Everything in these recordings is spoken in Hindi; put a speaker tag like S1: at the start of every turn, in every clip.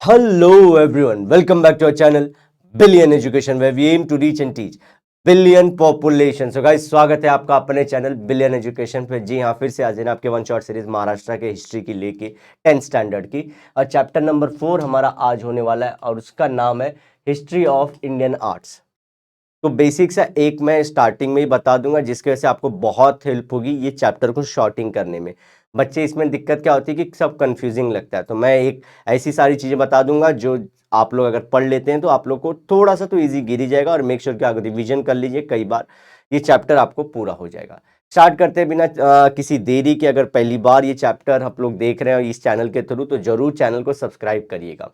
S1: Hello everyone, welcome back to our channel Billion Education where we aim to reach and teach billion population. So guys, स्वागत है आपका अपने चैनल बिलियन एजुकेशन पे। जी हाँ, फिर से आज है आपके वन शॉट सीरीज महाराष्ट्र के हिस्ट्री की लेके 10th स्टैंडर्ड की, और चैप्टर नंबर 4 हमारा आज होने वाला है और उसका नाम है हिस्ट्री ऑफ इंडियन आर्ट्स। तो बेसिक सा एक मैं स्टार्टिंग में ही बता दूंगा जिसकी वजह से आपको बहुत हेल्प होगी ये चैप्टर को शॉर्टिंग करने में। बच्चे इसमें दिक्कत क्या होती है कि सब कंफ्यूजिंग लगता है, तो मैं एक ऐसी सारी चीज़ें बता दूंगा जो आप लोग अगर पढ़ लेते हैं तो आप लोग को थोड़ा सा तो ईजी गिर ही जाएगा। और मेक श्योर कि अगर रिविजन कर लीजिए कई बार, ये चैप्टर आपको पूरा हो जाएगा। स्टार्ट करते हैं बिना किसी देरी के। अगर पहली बार ये चैप्टर आप लोग देख रहे हैं इस चैनल के थ्रू तो जरूर चैनल को सब्सक्राइब करिएगा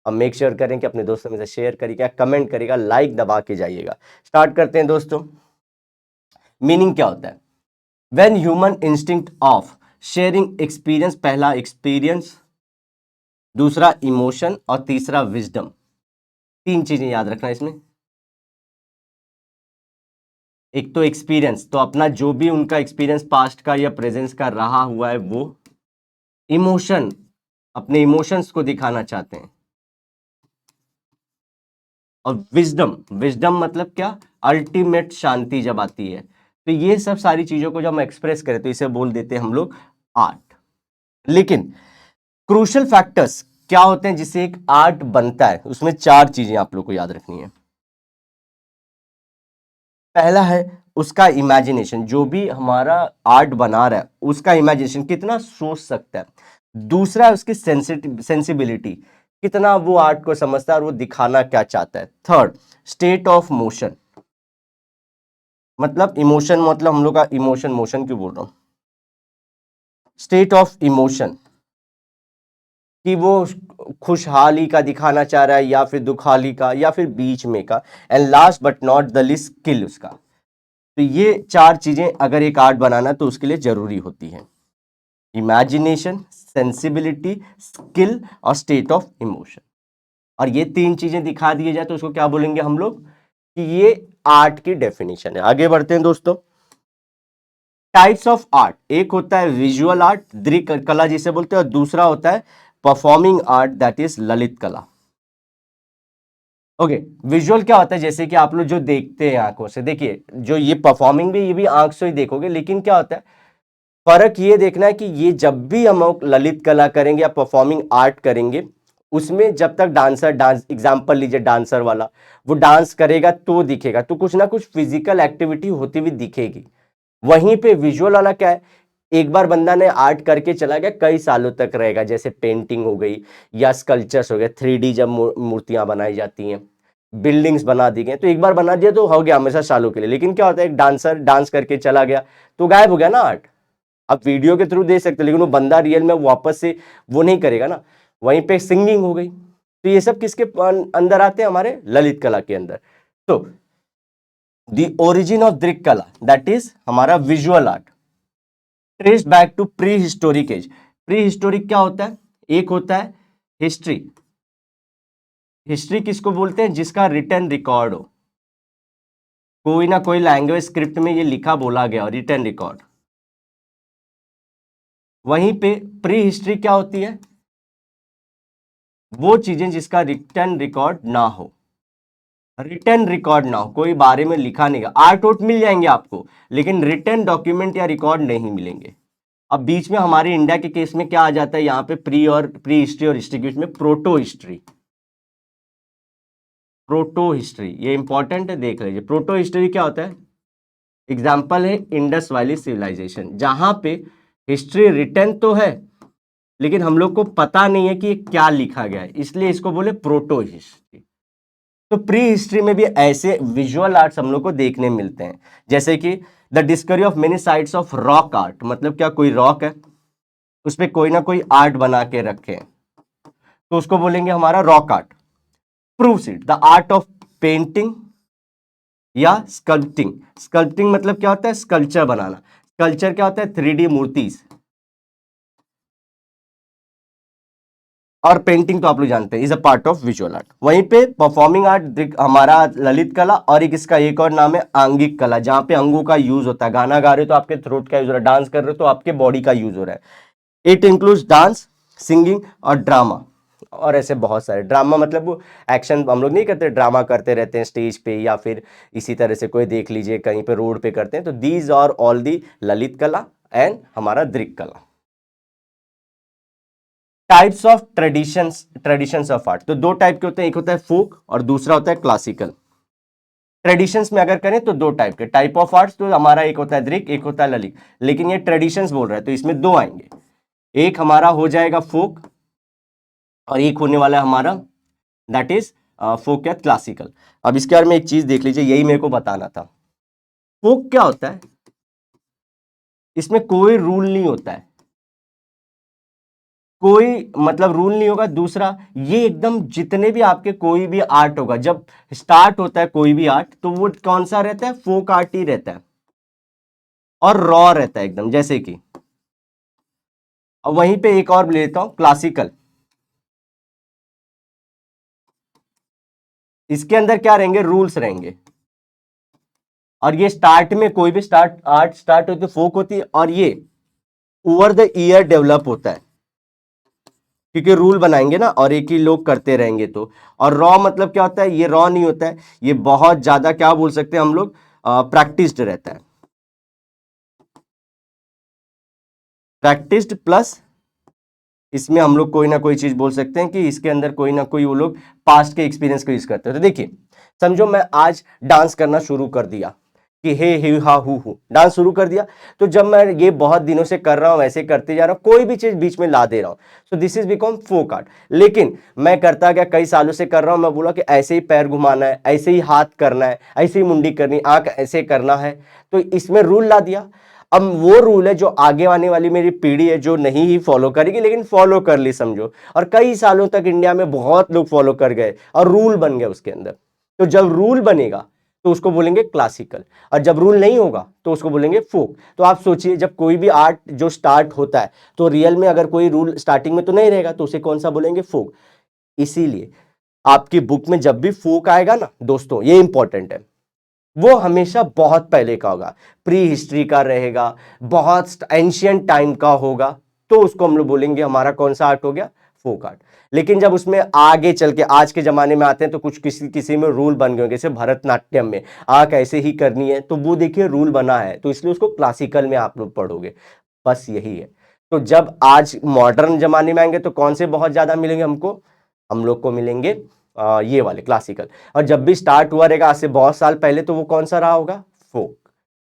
S1: और मेक श्योर करें कि अपने दोस्तों में से शेयर करिएगा, कमेंट करिएगा, लाइक दबा के जाइएगा। स्टार्ट करते हैं दोस्तों। मीनिंग क्या होता है? When human instinct of sharing experience, पहला एक्सपीरियंस, दूसरा इमोशन और तीसरा विजडम। तीन चीजें याद रखना इसमें। एक तो एक्सपीरियंस, तो अपना जो भी उनका एक्सपीरियंस पास्ट का या प्रेजेंस का रहा हुआ है वो। इमोशन, अपने इमोशंस को दिखाना चाहते हैं। और विजडम, विजडम मतलब क्या? अल्टीमेट शांति जब आती है। तो ये सब सारी चीजों को जब हम एक्सप्रेस करें तो इसे बोल देते हैं हम लोग आर्ट। लेकिन क्रूशियल फैक्टर्स क्या होते हैं जिससे एक आर्ट बनता है? उसमें चार चीजें आप लोग को याद रखनी है। पहला है उसका इमेजिनेशन, जो भी हमारा आर्ट बना रहा है उसका इमेजिनेशन कितना सोच सकता है। दूसरा है उसकी सेंसिबिलिटी, कितना वो आर्ट को समझता है और वो दिखाना क्या चाहता है। थर्ड, स्टेट ऑफ मोशन, मतलब इमोशन, मतलब हम लोग का इमोशन, मोशन क्यों बोल रहा हूं, स्टेट ऑफ इमोशन, कि वो खुशहाली का दिखाना चाह रहा है या फिर दुखहाली का या फिर बीच में का। And last but not the least, skill उसका। तो ये चार चीजें अगर एक आर्ट बनाना तो उसके लिए जरूरी होती है। इमेजिनेशन, सेंसिबिलिटी, स्किल और स्टेट ऑफ इमोशन। और ये तीन चीजें दिखा दिए जाए तो उसको क्या बोलेंगे हम लोग कि ये आर्ट की डेफिनेशन है। आगे बढ़ते हैं दोस्तों। टाइप्स ऑफ आर्ट, एक होता है विजुअल आर्ट, दृश्य कला जिसे बोलते हैं, और दूसरा होता है परफॉर्मिंग आर्ट, दैट इज ललित कला। ओके, विजुअल क्या होता है? जैसे कि आप लोग जो देखते हैं आंखों से, देखिए जो ये परफॉर्मिंग भी, ये भी आंख से ही देखोगे, लेकिन क्या होता है फर्क ये देखना है कि ये जब भी हम ललित कला करेंगे या परफॉर्मिंग आर्ट करेंगे उसमें जब तक डांसर, डांस एग्जांपल लीजिए डांसर वाला, वो डांस करेगा तो दिखेगा, तो कुछ ना कुछ फिजिकल एक्टिविटी होती हुई दिखेगी। वहीं पे विजुअल वाला क्या है, एक बार बंदा ने आर्ट करके चला गया, कई सालों तक रहेगा। जैसे पेंटिंग हो गई या स्कल्पचर्स हो गए, 3D जब मूर्तियां बनाई जाती हैं, बिल्डिंग्स बना दी गई, तो एक बार बना दिया तो हो गया हमेशा सालों के लिए। लेकिन क्या होता है, एक डांसर डांस करके चला गया तो गायब हो गया ना आर्ट। आप वीडियो के थ्रू दे सकते, लेकिन वो बंदा रियल में वापस से वो नहीं करेगा ना। वहीं पे सिंगिंग हो गई, तो ये सब किसके अंदर आते हैं? हमारे ललित कला के अंदर। तो द ओरिजिन ऑफ दृश्य कला, दैट इज हमारा visual art, trace back to prehistoric age. Prehistoric क्या होता है? एक होता है हिस्ट्री। हिस्ट्री किसको बोलते हैं? जिसका रिटन रिकॉर्ड हो, कोई ना कोई लैंग्वेज स्क्रिप्ट में ये लिखा बोला गया और रिटन रिकॉर्ड। वहीं पे प्री हिस्ट्री क्या होती है? वो चीजें जिसका रिटन रिकॉर्ड ना हो, रिटन रिकॉर्ड ना हो, कोई बारे में लिखा नहीं। आर्ट वोट मिल जाएंगे आपको, लेकिन रिटन डॉक्यूमेंट या रिकॉर्ड नहीं मिलेंगे। अब बीच में हमारे इंडिया के केस में क्या आ जाता है, यहाँ पे प्री हिस्ट्री और हिस्ट्री के बीच में प्रोटो हिस्ट्री। प्रोटो हिस्ट्री ये इंपॉर्टेंट है, देख लीजिए। प्रोटो हिस्ट्री क्या होता है? एग्जाम्पल है इंडस वैली सिविलाइजेशन, जहां पे हिस्ट्री रिटन तो है लेकिन हम लोग को पता नहीं है कि ये क्या लिखा गया है, इसलिए इसको बोले प्रोटो हिस्ट्री। तो प्री हिस्ट्री में भी ऐसे विजुअल आर्ट्स हम लोग को देखने मिलते हैं, जैसे कि the discovery of many sites of rock art. मतलब क्या, कोई रॉक है उस पर कोई ना कोई आर्ट बना के रखे हैं, तो उसको बोलेंगे हमारा rock art. Proves it the art of painting या स्कल्पटिंग। स्कल्पटिंग मतलब क्या होता है? स्कल्पचर बनाना। स्कल्पचर क्या होता है? 3D मूर्ति। और पेंटिंग तो आप लोग जानते हैं is a part of visual art. वहीं पे परफॉर्मिंग आर्ट हमारा ललित कला, और एक इसका एक और नाम है आंगिक कला, जहां पे अंगों का यूज होता है। गाना गा रहे हो तो आपके थ्रोट का यूज हो रहा है, डांस कर रहे हो तो आपके बॉडी का यूज हो रहा है। इट इंक्लूड्स डांस, सिंगिंग और ड्रामा। और ऐसे बहुत सारे। ड्रामा मतलब वो एक्शन हम लोग नहीं करते, ड्रामा करते रहते हैं स्टेज पे, या फिर इसी तरह से कोई देख लीजिए कहीं पे रोड पे करते हैं। तो दीज आर ऑल दी ललित कला एंड हमारा दृक कला। Types of traditions of art, तो दो टाइप के होते हैं, एक होता है फोक और दूसरा होता है क्लासिकल। ट्रेडिशंस में अगर करें तो दो टाइप के टाइप ऑफ आर्ट्स, तो हमारा एक होता है दृक, एक होता है ललित, लेकिन ये ट्रेडिशंस बोल रहा है तो इसमें दो आएंगे, एक हमारा हो जाएगा फोक और एक होने वाला है हमारा दैट इज फोक या क्लासिकल। अब इसके बारे में एक चीज देख लीजिए, यही मेरे को बताना था। फोक क्या होता है, इसमें कोई रूल नहीं होता है, कोई मतलब रूल नहीं होगा। दूसरा, ये एकदम जितने भी आपके कोई भी आर्ट होगा, जब स्टार्ट होता है कोई भी आर्ट तो वो कौन सा रहता है, फोक आर्ट ही रहता है और रॉ रहता है एकदम, जैसे कि अब वहीं पे एक और लेता हूं क्लासिकल। इसके अंदर क्या रहेंगे, रूल्स रहेंगे, और ये स्टार्ट में कोई भी आर्ट स्टार्ट होती है फोक होती है, और ये ओवर द ईयर डेवलप होता है क्योंकि रूल बनाएंगे ना और एक ही लोग करते रहेंगे तो। और रॉ मतलब क्या होता है, ये रॉ नहीं होता है, ये बहुत ज्यादा क्या बोल सकते हैं हम लोग, प्रैक्टिस्ड रहता है। प्रैक्टिस्ड प्लस इसमें हम लोग कोई ना कोई चीज बोल सकते हैं कि इसके अंदर कोई ना कोई वो लोग पास्ट के एक्सपीरियंस को यूज करते हैं। तो देखिए, समझो मैं आज डांस करना शुरू कर दिया कि हे हा हु डांस शुरू कर दिया, तो जब मैं ये बहुत दिनों से कर रहा हूं, ऐसे करते जा रहा हूं, कोई भी चीज बीच में ला दे रहा हूं, so this is become folk art. लेकिन मैं करता गया, कई सालों से कर रहा हूं, मैं बोला कि ऐसे ही पैर घुमाना है, ऐसे ही हाथ करना है, ऐसे ही मुंडी करनी, आंख ऐसे करना है, तो इसमें रूल ला दिया। अब वो रूल है जो आगे आने वाली मेरी पीढ़ी है जो नहीं ही फॉलो करेगी, लेकिन फॉलो कर ली समझो, और कई सालों तक इंडिया में बहुत लोग फॉलो कर गए और रूल बन गए उसके अंदर। तो जब रूल बनेगा तो उसको बोलेंगे क्लासिकल, और जब रूल नहीं होगा तो उसको बोलेंगे फोक। तो आप सोचिए, जब कोई भी आर्ट जो स्टार्ट होता है तो रियल में अगर कोई रूल स्टार्टिंग में तो नहीं रहेगा, तो उसे कौन सा बोलेंगे, फोक। इसीलिए आपकी बुक में जब भी फोक आएगा ना दोस्तों, ये इंपॉर्टेंट है, वो हमेशा बहुत पहले का होगा, प्री हिस्ट्री का रहेगा, बहुत एंशियंट टाइम का होगा, तो उसको हम लोग बोलेंगे हमारा कौन सा आर्ट हो गया, फोक आर्ट। लेकिन जब उसमें आगे चल के आज के जमाने में आते हैं तो कुछ किसी किसी में रूल बन गए, जैसे भरतनाट्यम में आंख ऐसे ही करनी है, तो वो देखिए रूल बना है, तो इसलिए उसको क्लासिकल में आप लोग पढ़ोगे, बस यही है। तो जब आज मॉडर्न जमाने में आएंगे तो कौन से बहुत ज्यादा मिलेंगे हमको, हम लोग को मिलेंगे ये वाले क्लासिकल। और जब भी स्टार्ट हुआ रहेगा आज से बहुत साल पहले, तो वो कौन सा रहा होगा, फोक।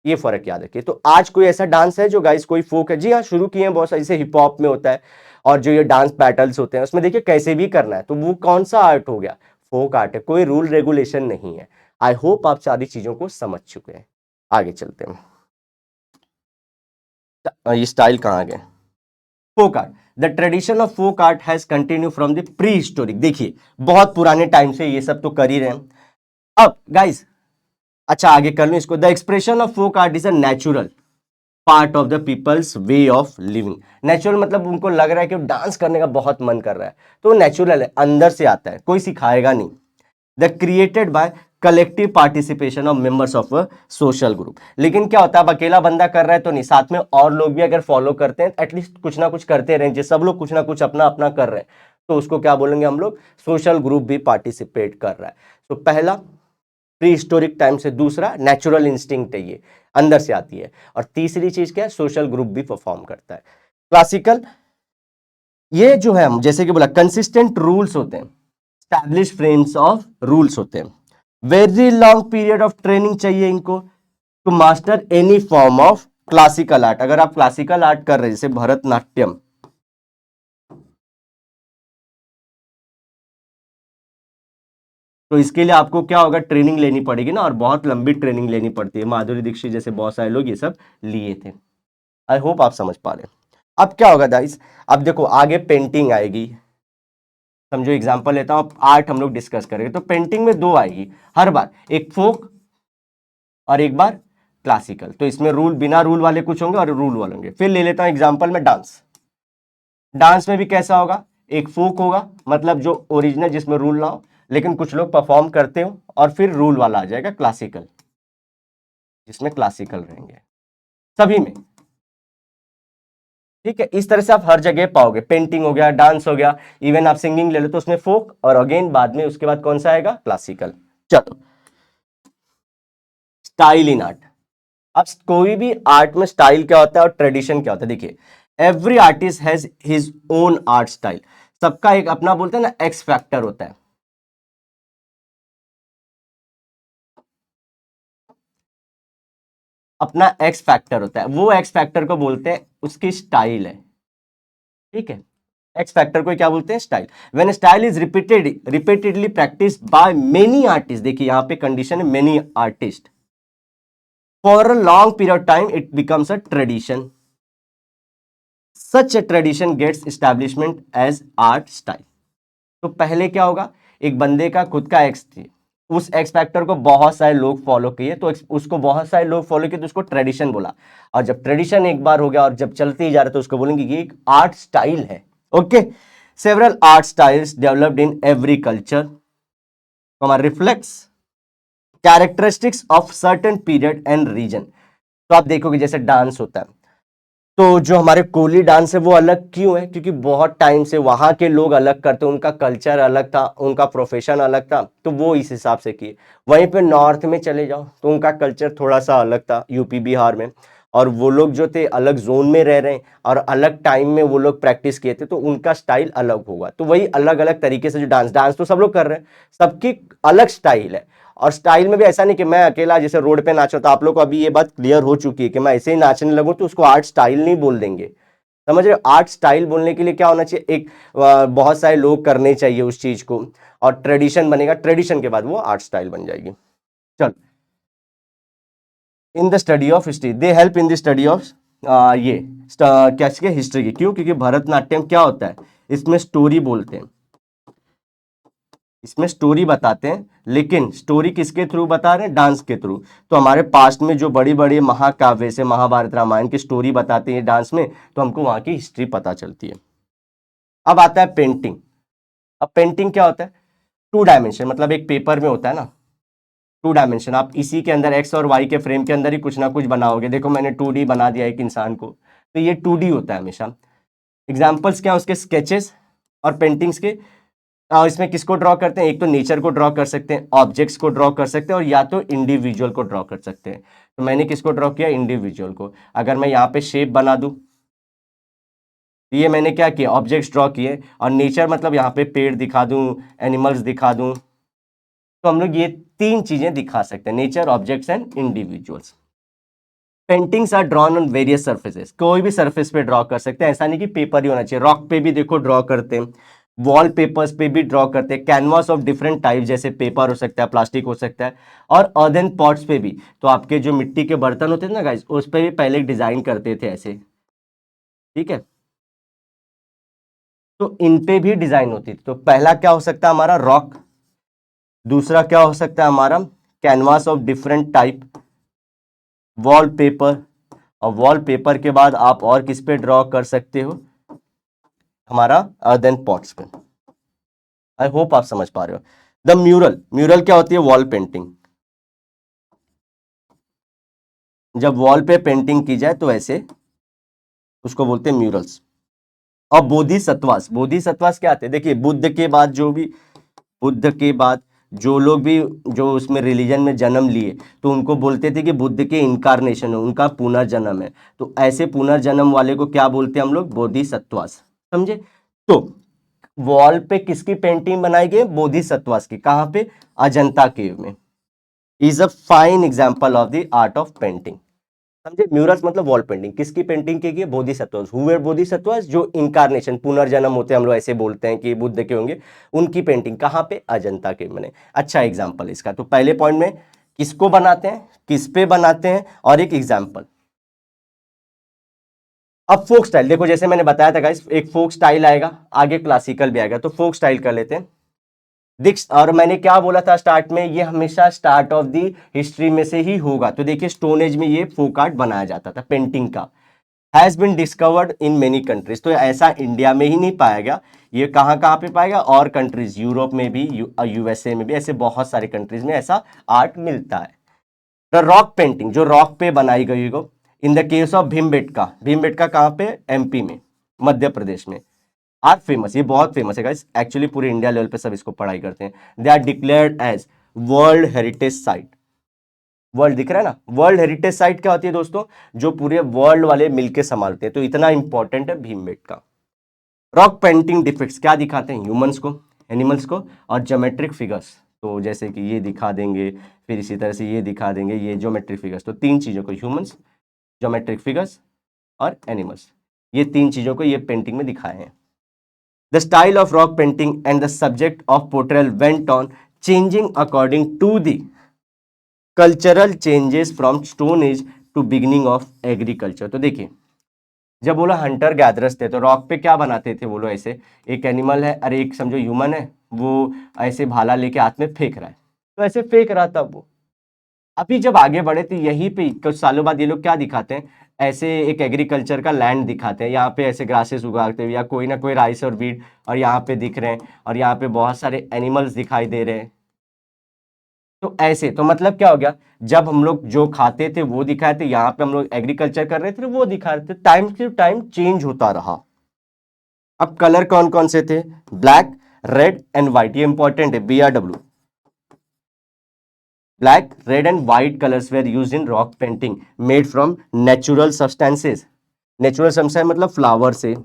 S1: ये फर्क याद रखिए। तो आज कोई ऐसा डांस है जो गाइस कोई फोक है, जी हाँ शुरू किए हैं बहुत सारे, जैसे हिप हॉप में होता है, और जो ये डांस बैटल्स होते हैं उसमें देखिए कैसे भी करना है, तो वो कौन सा आर्ट हो गया, फोक आर्ट है, कोई रूल रेगुलेशन नहीं है। आई होप आप सारी चीजों को समझ चुके हैं। आगे चलते हैं, ये स्टाइल कहाँ गए, folk art. The tradition of folk art has continue from the prehistoric, देखिए बहुत पुराने टाइम से ये सब तो कर ही रहे हैं। अब गाइस, अच्छा आगे कर लो इसको, the expression of folk art is a natural part of the peoples way of living. Natural मतलब उनको लग रहा है कि डांस करने का बहुत मन कर रहा है, तो नेचुरल है, अंदर से आता है, कोई सिखाएगा नहीं। The created by collective participation of members of a social group. लेकिन क्या होता है, अब अकेला बंदा कर रहा है तो नहीं, साथ में और लोग भी अगर फॉलो करते हैं, एटलीस्ट कुछ ना कुछ करते रहें, सब लोग कुछ ना कुछ अपना अपना कर रहे हैं, तो उसको क्या बोलेंगे हम लोग, सोशल ग्रुप भी पार्टिसिपेट कर रहा है। तो पहला प्री हिस्टोरिक टाइम से, दूसरा नेचुरल इंस्टिंक्ट है, ये अंदर से आती है, और तीसरी चीज क्या है, सोशल ग्रुप भी परफॉर्म करता है। क्लासिकल, ये जो है हम जैसे कि बोला कंसिस्टेंट रूल्स होते हैं, स्टैब्लिश फ्रेम्स ऑफ रूल्स होते हैं, very long period of training चाहिए इनको to master any form of classical art. अगर आप क्लासिकल आर्ट कर रहे हैं जैसे भरतनाट्यम, तो इसके लिए आपको क्या होगा, ट्रेनिंग लेनी पड़ेगी ना, और बहुत लंबी ट्रेनिंग लेनी पड़ती है, माधुरी दीक्षित जैसे बहुत सारे लोग ये सब लिए थे। आई होप आप समझ पा रहे हैं। अब क्या होगा गाइस, अब देखो आगे पेंटिंग आएगी, समझो एग्जांपल लेता हूं, आर्ट हम लोग डिस्कस करेंगे, तो पेंटिंग में दो आएगी हर बार, एक फोक और एक बार क्लासिकल। तो इसमें रूल, बिना रूल वाले कुछ होंगे और रूल वाले होंगे। फिर ले लेता हूं एग्जांपल में डांस, डांस में भी कैसा होगा, एक फोक होगा मतलब जो ओरिजिनल जिसमें रूल ना हो, लेकिन कुछ लोग परफॉर्म करते हो, और फिर रूल वाला आ जाएगा क्लासिकल, जिसमें क्लासिकल रहेंगे सभी में। ठीक है, इस तरह से आप हर जगह पाओगे, पेंटिंग हो गया, डांस हो गया, इवन आप सिंगिंग ले लो तो उसमें फोक, और अगेन बाद में उसके बाद कौन सा आएगा, क्लासिकल। चलो, स्टाइल इन आर्ट। अब कोई भी आर्ट में स्टाइल क्या होता है और ट्रेडिशन क्या होता है, देखिए every artist has his own art style. सबका एक अपना बोलते हैं ना एक्स फैक्टर होता है। अपना एक्स फैक्टर होता है, वो एक्स फैक्टर को बोलते हैं उसकी स्टाइल है। ठीक है, एक्स फैक्टर को क्या बोलते हैं, style. When style is repeatedly practice by many artist, देखिए यहां पे कंडीशन है many artist, for a long period time it becomes a tradition, such a tradition gets establishment as art style. तो पहले क्या होगा, एक बंदे का खुद का एक्स थी, उस एक्स फैक्टर को बहुत सारे लोग फॉलो किए, तो उसको बहुत सारे लोग फॉलो किए तो उसको ट्रेडिशन बोला, और जब ट्रेडिशन एक बार हो गया और जब चलते ही जा रहे तो उसको बोलेंगे कि एक आर्ट स्टाइल है। Okay, several art styles developed in every culture reflects characteristics of certain period and region. तो आप देखोगे जैसे डांस होता है, तो जो हमारे कोली डांस है वो अलग क्यों है, क्योंकि बहुत टाइम से वहां के लोग अलग करते, उनका कल्चर अलग था, उनका प्रोफेशन अलग था, तो वो इस हिसाब से किए। वहीं पे नॉर्थ में चले जाओ तो उनका कल्चर थोड़ा सा अलग था, यूपी बिहार में, और वो लोग जो थे अलग जोन में रह रहे हैं और अलग टाइम में वो लोग प्रैक्टिस किए थे, तो उनका स्टाइल अलग होगा। तो वही अलग अलग तरीके से जो डांस डांस तो सब लोग कर रहे हैं, सबकी अलग स्टाइल है। और स्टाइल में भी ऐसा नहीं कि मैं अकेला जैसे रोड पे नाचूं, तो आप लोग को अभी ये बात क्लियर हो चुकी है कि मैं ऐसे ही नाचने लगूं तो उसको आर्ट स्टाइल नहीं बोल देंगे। समझ रहे हो, आर्ट स्टाइल बोलने के लिए क्या होना चाहिए, एक बहुत सारे लोग करने चाहिए उस चीज को, और ट्रेडिशन बनेगा, ट्रेडिशन के बाद वो आर्ट स्टाइल बन जाएगी। चल, in the study of history, they help in the study of ये क्या हिस्ट्री की, क्यों, क्योंकि भरतनाट्यम क्या होता है, इसमें स्टोरी बोलते हैं, इसमें स्टोरी बताते हैं, लेकिन स्टोरी किसके थ्रू बता रहे हैं, डांस के थ्रू। तो हमारे पास्ट में जो बड़ी बड़ी महाकाव्य से महाभारत रामायण की स्टोरी बताते हैं डांस में, तो हमको वहां की हिस्ट्री पता चलती है। अब आता है पेंटिंग। अब पेंटिंग क्या होता है, टू डायमेंशन, मतलब एक पेपर में होता है ना, टू डायमेंशन, आप इसी के अंदर एक्स और वाई के फ्रेम के अंदर ही कुछ ना कुछ बनाओगे। देखो मैंने 2D बना दिया एक इंसान को, तो ये 2D होता है हमेशा। एग्जाम्पल्स क्या है उसके, स्केचेस और पेंटिंग्स के। इसमें किसको ड्रॉ करते हैं, एक तो नेचर को ड्रॉ कर सकते हैं, ऑब्जेक्ट्स को ड्रॉ कर सकते हैं, और या तो इंडिविजुअल को ड्रॉ कर सकते हैं। तो मैंने किसको ड्रॉ किया, इंडिविजुअल को। अगर मैं यहाँ पे शेप बना दूं, तो ये मैंने क्या किया, ऑब्जेक्ट्स ड्रॉ किए, और नेचर मतलब यहाँ पे पेड़ दिखा दूं, एनिमल्स दिखा दूं, तो हम लोग ये तीन चीजें दिखा सकते हैं, nature, objects and individuals. Paintings are drawn on various surfaces, कोई भी सर्फेस पे ड्रॉ कर सकते हैं, ऐसा नहीं कि पेपर ही होना चाहिए। रॉक पे भी देखो ड्रॉ करते हैं, वॉल पेपर्स पे भी ड्रॉ करते हैं, कैनवास ऑफ डिफरेंट टाइप, जैसे पेपर हो सकता है, प्लास्टिक हो सकता है, और अर्दन पॉट्स पे भी। तो आपके जो मिट्टी के बर्तन होते थे ना गाइस, उस पे भी पहले डिजाइन करते थे ऐसे। ठीक है, तो इन पे भी डिजाइन होती थी। तो पहला क्या हो सकता है हमारा, रॉक। दूसरा क्या हो सकता है हमारा, canvas of different type, wallpaper. और वॉलपेपर के बाद आप और किस पे ड्रॉ कर सकते हो, हमारा अर्दन पॉट्स पे। आई होप आप समझ पा रहे हो। द म्यूरल, म्यूरल क्या होती है, वॉल पेंटिंग। जब वॉल पे पेंटिंग की जाए तो ऐसे उसको बोलते हैं म्यूरल्स। और बोधिसत्वास, बोधिसत्वास क्या आते हैं, देखिए बुद्ध के बाद जो भी, बुद्ध के बाद जो लोग भी जो उसमें रिलीजन में जन्म लिए, तो उनको बोलते थे कि बुद्ध के इनकारनेशन है, उनका पुनर्जन्म है। तो ऐसे पुनर्जन्म वाले को क्या बोलते हैं हम लोग, बोधिसत्वास। समझे। तो वॉल पे किसकी पेंटिंग बनाई गई, बोधिसत्वास की। कहां पे, अजंता केव में। Is a fine example of the art of painting. समझे, म्यूरल्स मतलब वॉल पेंटिंग, किसकी पेंटिंग की गई, बोधिसत्वस। हुए बोधिसत्वस जो इनकारनेशन, पुनर्जन्म होते हैं, हम लोग ऐसे बोलते हैं कि बुद्ध के होंगे, उनकी पेंटिंग कहां पे, अजंता के बने। अच्छा एग्जांपल इसका, तो पहले पॉइंट में किसको बनाते हैं, किस पे बनाते हैं, और एक एग्जांपल। अब फोक स्टाइल देखो, जैसे मैंने बताया था गाइस, एक फोक स्टाइल आएगा, आगे क्लासिकल भी आएगा, तो फोक स्टाइल कर लेते हैं। दिक्स, और मैंने क्या बोला था स्टार्ट में, ये हमेशा स्टार्ट ऑफ दी हिस्ट्री में से ही होगा। तो देखिए स्टोन एज में ये फोक आर्ट बनाया जाता था पेंटिंग का, has been discovered in many countries. तो ऐसा इंडिया में ही नहीं पाया गया, ये कहां कहां पे पाएगा, और कंट्रीज, यूरोप में भी, यूएसए में भी, ऐसे बहुत सारे कंट्रीज में ऐसा आर्ट मिलता है। द रॉक पेंटिंग, जो रॉक पे बनाई गई हो, in the case of Bhimbetka कहाँ पे, एमपी में, मध्य प्रदेश में, आर फेमस, ये बहुत फेमस है गाइस, एक्चुअली पूरे इंडिया लेवल पे सब इसको पढ़ाई करते हैं। They are declared as world heritage site. World दिख रहा है ना, वर्ल्ड हेरिटेज साइट क्या होती है दोस्तों, जो पूरे वर्ल्ड वाले मिलके संभालते हैं, तो इतना इंपॉर्टेंट है भीमबेटका। रॉक पेंटिंग डिफेक्ट्स क्या दिखाते हैं, ह्यूमंस को, एनिमल्स को, और ज्योमेट्रिक फिगर्स, तो जैसे कि ये दिखा देंगे, फिर इसी तरह से ये दिखा देंगे, ये ज्योमेट्रिक फिगर्स, तो तीन चीजों को, ह्यूमंस, ज्योमेट्रिक फिगर्स और एनिमल्स, ये तीन चीजों को ये पेंटिंग में दिखाए हैं। The style of rock painting and the subject of portrayal went on changing according to the cultural changes from stone age to beginning of agriculture. तो देखिए, जब बोला हंटर गैदरर्स थे तो रॉक पे क्या बनाते थे वो लोग, ऐसे एक एनिमल है, अरे एक समझो ह्यूमन है, वो ऐसे भाला लेके हाथ में फेंक रहा है, तो ऐसे फेंक रहा था वो। अभी जब आगे बढ़े तो यहीं पे कुछ सालों बाद ये लोग क्या दिखाते हैं, ऐसे एक एग्रीकल्चर का लैंड दिखाते हैं, यहाँ पे ऐसे ग्रासेस उगाते हुए या कोई ना कोई राइस और वीट, और यहाँ पे दिख रहे हैं, और यहाँ पे बहुत सारे एनिमल्स दिखाई दे रहे हैं। तो ऐसे, तो मतलब क्या हो गया, जब हम लोग जो खाते थे वो दिखाए थे, यहाँ पे हम लोग एग्रीकल्चर कर रहे थे वो दिखा रहे थे, टाइम टू टाइम चेंज होता रहा। अब कलर कौन कौन से थे, ब्लैक, रेड एंड व्हाइट, ये इंपॉर्टेंट है, BRW, black, red and white colours where used in rock painting made from natural substances. Natural substance मतलब फ्लावर से,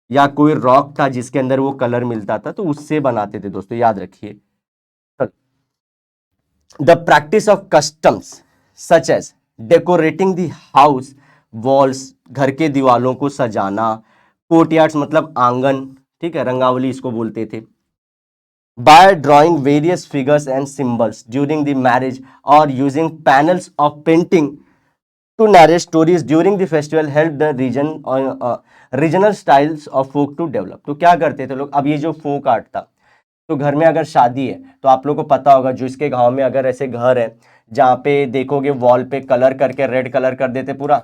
S1: या कोई रॉक था जिसके अंदर वो कलर मिलता था, तो उससे बनाते थे दोस्तों, याद रखिए। The practice of customs such as decorating the house walls, घर के दीवालों को सजाना, कोर्टयार्ड्स मतलब आंगन, ठीक है, रंगावली इसको बोलते थे, by drawing various figures and symbols during the marriage और using panels of painting to narrate stories during the festival help the regional styles of folk to develop. तो क्या करते थे लोग, अब ये जो फोक आर्ट था, तो घर में अगर शादी है तो आप लोग को पता होगा, जो इसके गांव में अगर ऐसे घर है जहाँ पे देखोगे वॉल पे कलर करके रेड कलर कर देते पूरा,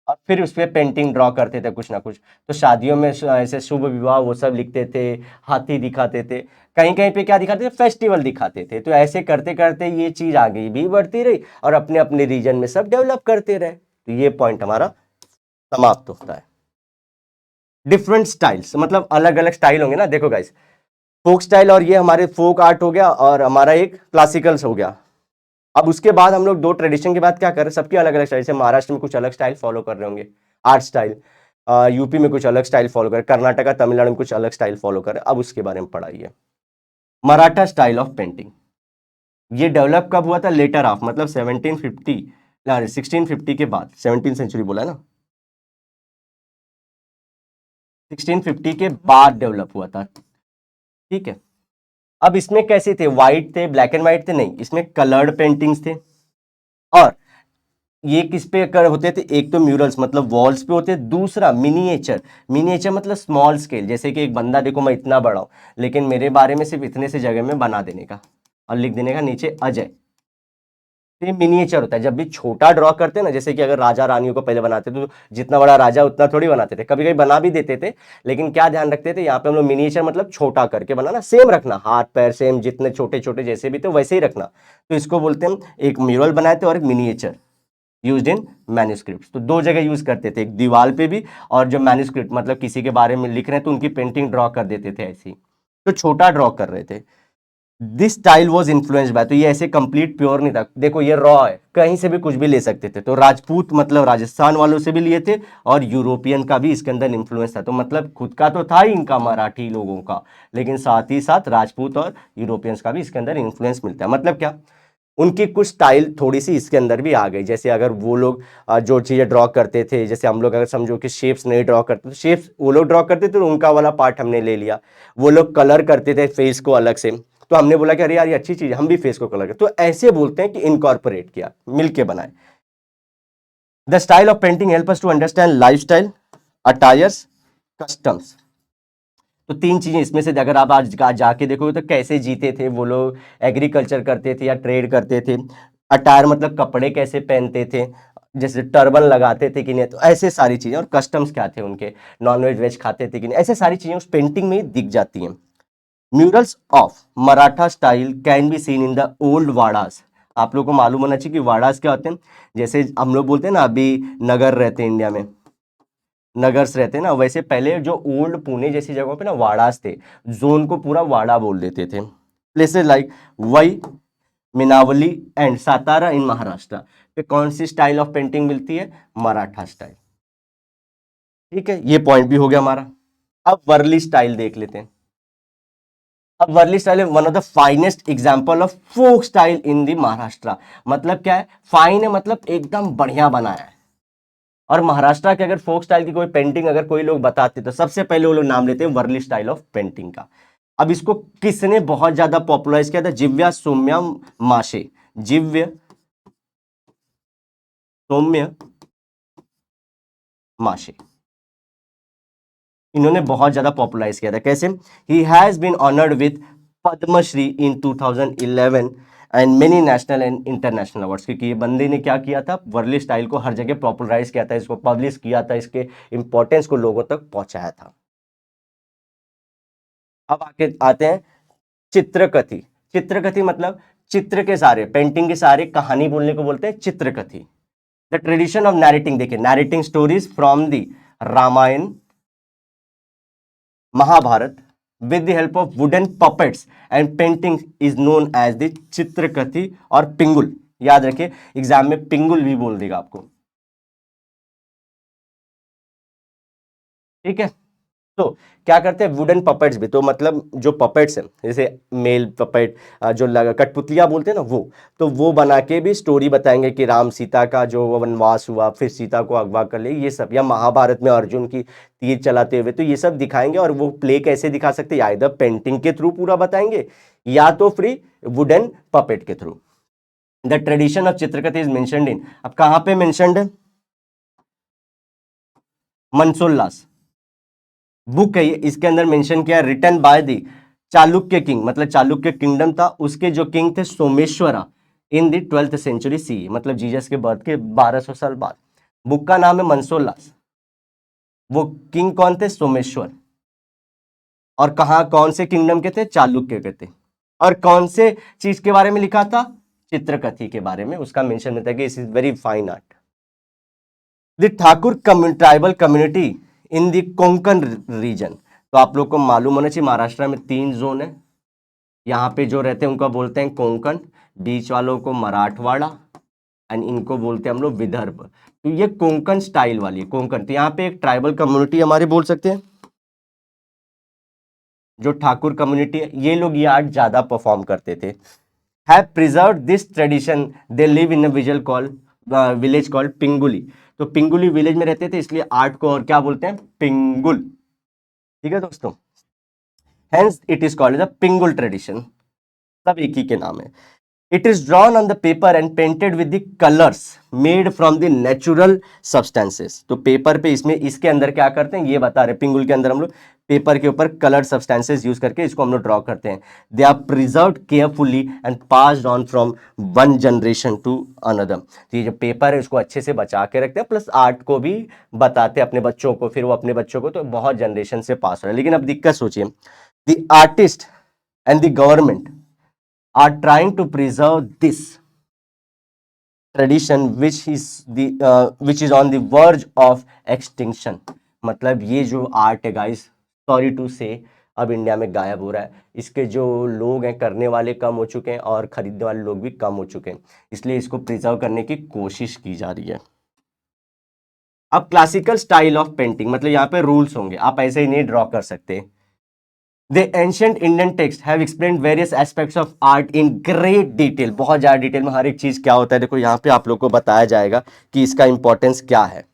S1: और फिर उस पर पेंटिंग ड्रॉ करते थे कुछ ना कुछ, तो शादियों में ऐसे शुभ विवाह वो सब लिखते थे, हाथी दिखाते थे, कहीं कहीं पे क्या दिखाते थे, फेस्टिवल दिखाते थे। तो ऐसे करते करते ये चीज आगे भी बढ़ती रही और अपने अपने रीजन में सब डेवलप करते रहे। तो ये पॉइंट हमारा समाप्त होता है। डिफरेंट स्टाइल्स मतलब अलग अलग स्टाइल होंगे ना, देखो गाइस, फोक स्टाइल, और ये हमारे फोक आर्ट हो गया, और हमारा एक क्लासिकल्स हो गया। अब उसके बाद हम लोग दो ट्रेडिशन के बाद क्या कर रहे हैं, सबकी अलग अलग स्टाइल, जैसे महाराष्ट्र में कुछ अलग स्टाइल फॉलो कर रहे होंगे, आर्ट स्टाइल, यूपी में कुछ अलग स्टाइल फॉलो कर रहे, कर्नाटका तमिलनाडु में कुछ अलग स्टाइल फॉलो कर रहे हैं। अब उसके बारे में पढ़ाइए। मराठा स्टाइल ऑफ पेंटिंग, ये डेवलप कब हुआ था, लेटर ऑफ, मतलब 1650 के बाद, 17th सेंचुरी बोला है ना, 1650 के बाद डेवलप हुआ था, ठीक है। अब इसमें कैसे थे, व्हाइट थे, ब्लैक एंड व्हाइट थे, नहीं, इसमें कलर्ड पेंटिंग्स थे। और ये किस पे कर होते थे, एक तो म्यूरल्स मतलब वॉल्स पे होते, दूसरा मिनिएचर, मिनिएचर मतलब स्मॉल स्केल, जैसे कि एक बंदा देखो मैं इतना बड़ा हूं, लेकिन मेरे बारे में सिर्फ इतने से जगह में बना देने का और लिख देने का नीचे अजय, तो ये मिनिएचर होता है। जब भी छोटा ड्रॉ करते हैं ना, जैसे कि अगर राजा रानियों को पहले बनाते थे तो जितना बड़ा राजा उतना थोड़ी बनाते थे, कभी कभी बना भी देते थे, लेकिन क्या ध्यान रखते थे, यहाँ पे हम लोग मिनिएचर मतलब छोटा करके बनाना, सेम रखना, हाथ पैर सेम, जितने छोटे छोटे जैसे भी थे वैसे ही रखना। तो इसको बोलते हैं, एक म्यूरल बनाए थे और एक मिनिएचर यूज्ड इन मैन्यूस्क्रिप्ट। तो दो जगह यूज करते थे, एक दीवार पे भी, और जो मैन्यूस्क्रिप्ट मतलब किसी के बारे में लिख रहे हैं तो उनकी पेंटिंग ड्रॉ कर देते थे ऐसी, तो छोटा ड्रॉ कर रहे थे। This style was influenced by, तो ये ऐसे कंप्लीट प्योर नहीं था, देखो ये रॉ है, कहीं से भी कुछ भी ले सकते थे, तो राजपूत मतलब राजस्थान वालों से भी लिए थे, और यूरोपियन का भी इसके अंदर इन्फ्लुएंस था। तो मतलब खुद का तो था ही इनका, मराठी लोगों का, लेकिन साथ ही साथ राजपूत और यूरोपियंस का भी इसके अंदर इन्फ्लुएंस मिलता है। मतलब क्या, उनकी कुछ स्टाइल थोड़ी सी इसके अंदर भी आ गई। जैसे अगर वो लोग जो चीज़ें ड्रॉ करते थे, जैसे हम लोग अगर समझो कि शेप्स नहीं ड्रॉ करते, तो शेप्स वो लोग ड्रॉ करते थे, तो उनका वाला पार्ट हमने ले लिया। वो लोग कलर करते थे फेस को अलग से, तो हमने बोला कि अरे यार ये अच्छी चीज़ है, हम भी फेस को कलर करते, तो ऐसे बोलते हैं कि इनकॉर्पोरेट किया, मिलके बनाए। The style of painting help us to understand lifestyle, attires, customs. तो तीन चीजें इसमें से अगर आप आज जाके देखोगे तो कैसे जीते थे वो लोग, एग्रीकल्चर करते थे या ट्रेड करते थे, अटायर मतलब कपड़े कैसे पहनते थे, जैसे टर्बन लगाते थे कि नहीं, तो ऐसे सारी चीजें, और कस्टम्स क्या थे उनके, नॉन वेज वेज खाते थे कि नहीं, ऐसे सारी चीजें उस पेंटिंग में ही दिख जाती हैं। Murals of Maratha style can be seen in the old wadas, आप लोग को मालूम होना चाहिए कि वाड़ास क्या होते हैं। जैसे हम लोग बोलते हैं ना अभी नगर रहते हैं इंडिया में, नगर्स रहते हैं ना, वैसे पहले जो ओल्ड पुणे जैसी जगहों पे ना वाड़ास थे, जोन को पूरा वाड़ा बोल देते थे। प्लेसेस लाइक वई, मिनावली एंड सातारा इन महाराष्ट्र पे कौन सी स्टाइल ऑफ पेंटिंग मिलती है? मराठा स्टाइल। ठीक है, ये पॉइंट भी हो गया हमारा। अब वर्ली स्टाइल देख लेते हैं। अब वर्ली स्टाइल है one of the finest example of folk style in the Maharashtra. मतलब क्या है? फाइन है मतलब एकदम बढ़िया बनाया है। और महाराष्ट्र के अगर फोक स्टाइल की कोई पेंटिंग अगर कोई लोग बताते तो सबसे पहले वो लोग नाम लेते हैं वर्ली स्टाइल ऑफ पेंटिंग का। अब इसको किसने बहुत ज्यादा पॉपुलराइज किया था? जिव्या सौम्या माशे, जिव्य सौम्य माशे, इन्होंने बहुत ज्यादा पॉपुलराइज किया था। कैसे? He has been honoured with Padmashri in 2011 and many national and international awards. क्योंकि ये बंदे ने क्या किया था? वर्ली स्टाइल को हर जगह पॉपुलराइज किया था, इसको पब्लिश किया था, इसके इंपॉर्टेंस को लोगों तक पहुंचाया था। अब आके आते हैं चित्रकथी। चित्रकथी मतलब चित्र के सारे, पेंटिंग के सारे कहानी बोलने को बोलते हैं Chitrakathi. The tradition of narrating, देखिए narrating stories from the Ramayana, Mahabharata with the help of wooden puppets and paintings is known as the चित्रकथी और पिंगुल। याद रखिए एग्जाम में पिंगुल भी बोल देगा आपको। ठीक है, तो क्या करते हैं? वुडन पपेट्स भी, तो मतलब जो पपेट्स हैं जैसे मेल पपेट, जो कठपुतलियां बोलते हैं ना, वो बना के भी स्टोरी बताएंगे कि राम सीता का जो वनवास हुआ, फिर सीता को अगवा कर ले, ये सब। या महाभारत में अर्जुन की तीर चलाते हुए, तो ये सब दिखाएंगे। और वो प्ले कैसे दिखा सकते हैं? इधर पेंटिंग के थ्रू पूरा बताएंगे या तो फ्री वुडन पपेट के थ्रू। The tradition of Chitrakathi is mentioned in, अब कहां पे मेंशन्ड है? मनसोल्लास बुक है ये, इसके अंदर मेंशन किया written by the Chalukya king, मतलब चालुक्य किंगडम था, उसके जो किंग थे सोमेश्वरा इन दी 12th सेंचुरी सी, मतलब जीसस के बर्थ के 1200 साल बाद। बुक का नाम है मनसोल्लास। वो किंग कौन थे? सोमेश्वर। और कहा कौन से किंगडम के थे? चालुक्य के थे। और कौन से चीज के बारे में लिखा था? चित्रकथी के बारे में उसका मेंशन होता है कि इस is very fine art. The Thakur tribal community in the Konkan region, तो आप लोग को मालूम होना चाहिए महाराष्ट्र में 3 जोन है। यहाँ पे जो रहते हैं उनको बोलते हैं कोंकण, बीच वालों को मराठवाड़ा एंड इनको बोलते हैं हम लोग विदर्भ। तो ये कोंकण स्टाइल वाली कोंकण, तो यहाँ पे एक ट्राइबल कम्युनिटी हमारे बोल सकते हैं, जो ठाकुर कम्युनिटी है, ये लोग ये आर्ट ज्यादा परफॉर्म करते थे। Have preserve this tradition, they live in a village called Pinguli. तो पिंगुली विलेज में रहते थे, इसलिए आर्ट को और क्या बोलते हैं? पिंगुल। ठीक है दोस्तों, hence it is called the Pingul tradition. सब एक ही के नाम है। It is drawn on the paper and painted with the colours made from the natural substances. तो पेपर पे इसमें इसके अंदर क्या करते हैं ये बता रहे, पिंगुल के अंदर हम लोग पेपर के ऊपर कलर सब्सटेंसेस यूज करके इसको हम लोग ड्रॉ करते हैं। They are preserved carefully and passed on from one generation to another. तो ये जो पेपर है उसको अच्छे से बचा के रखते हैं, प्लस आर्ट को भी बताते हैं अपने बच्चों को, फिर वो अपने बच्चों को, तो बहुत जनरेशन से पास हो रहा है। लेकिन अब दिक्कत सोचिए, the artist and the government are trying to preserve this tradition which is on the verge of extinction। मतलब ये जो आर्ट है गाइस, सॉरी टू से, अब इंडिया में गायब हो रहा है। इसके जो लोग हैं करने वाले कम हो चुके हैं और खरीदने वाले लोग भी कम हो चुके हैं, इसलिए इसको प्रिजर्व करने की कोशिश की जा रही है। अब क्लासिकल स्टाइल ऑफ पेंटिंग, मतलब यहाँ पे रूल्स होंगे, आप ऐसे ही नहीं ड्रॉ कर सकते। The ancient Indian texts have explained various aspects of art in great detail। बहुत ज्यादा डिटेल में हर एक चीज क्या होता है, देखो यहाँ पे आप लोग को बताया जाएगा कि इसका इंपॉर्टेंस क्या है।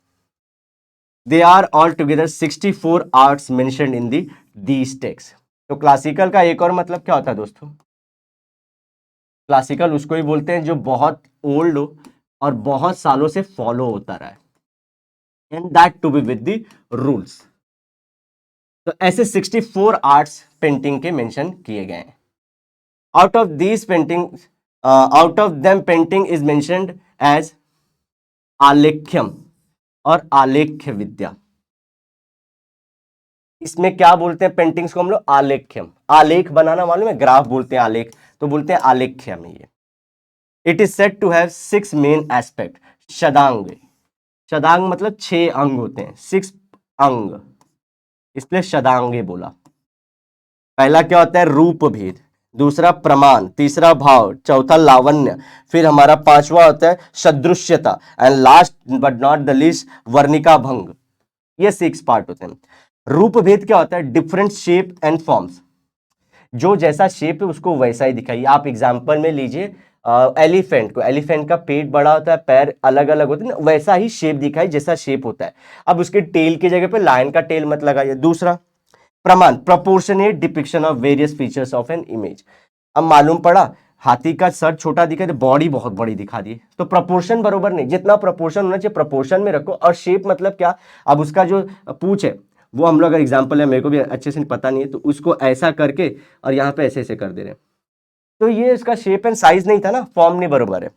S1: They are altogether 64 arts mentioned in these texts। तो क्लासिकल का एक और मतलब क्या होता है दोस्तों? क्लासिकल उसको ही बोलते हैं जो बहुत ओल्ड हो और बहुत सालों से फॉलो होता रहा है, and that to be with the rules. तो ऐसे 64 आर्ट्स पेंटिंग के मेंशन किए गए हैं। Out of these paintings, out of them painting is mentioned as आलेख्यम और आलेख्य विद्या। इसमें क्या बोलते हैं पेंटिंग्स को हम लोग? आलेख्यम। आलेख बनाना मालूम है, ग्राफ बोलते हैं आलेख, तो बोलते हैं आलेख्यम। ये it is said to have 6 main aspect. शदांग, शदांग मतलब 6 अंग होते हैं, 6 अंग, इसलिए शदांगे बोला। पहला क्या होता है? रूप भेद, दूसरा प्रमाण, तीसरा भाव, चौथा लावण्य, फिर हमारा पांचवा होता है सदृश्यता, and last but not the least वर्णिका भंग। ये 6 पार्ट होते हैं। रूप भेद क्या होता है? डिफरेंट शेप एंड फॉर्म्स, जो जैसा शेप है उसको वैसा ही दिखाइए। आप एग्जांपल में लीजिए एलिफेंट को, एलिफेंट का पेट बड़ा होता है, पैर अलग अलग होते हैं, वैसा ही शेप दिखाई जैसा शेप होता है। अब उसके टेल की जगह पे लायन का टेल मत लगाइए। दूसरा प्रमाण, proportionate depiction of various features of an image. अब मालूम पड़ा हाथी का सर छोटा दिखा तो बॉडी बहुत बड़ी दिखा दी, तो प्रपोर्शन बरोबर नहीं। जितना प्रपोर्शन होना चाहिए प्रपोर्शन में रखो। और शेप मतलब क्या? अब उसका जो पूंछ है वो हम लोग अगर एग्जांपल है, मेरे को भी अच्छे से पता नहीं है, तो उसको ऐसा करके और यहाँ पे ऐसे ऐसे कर दे रहे हैं, तो ये इसका शेप एंड साइज नहीं था ना, फॉर्म नहीं बरोबर है।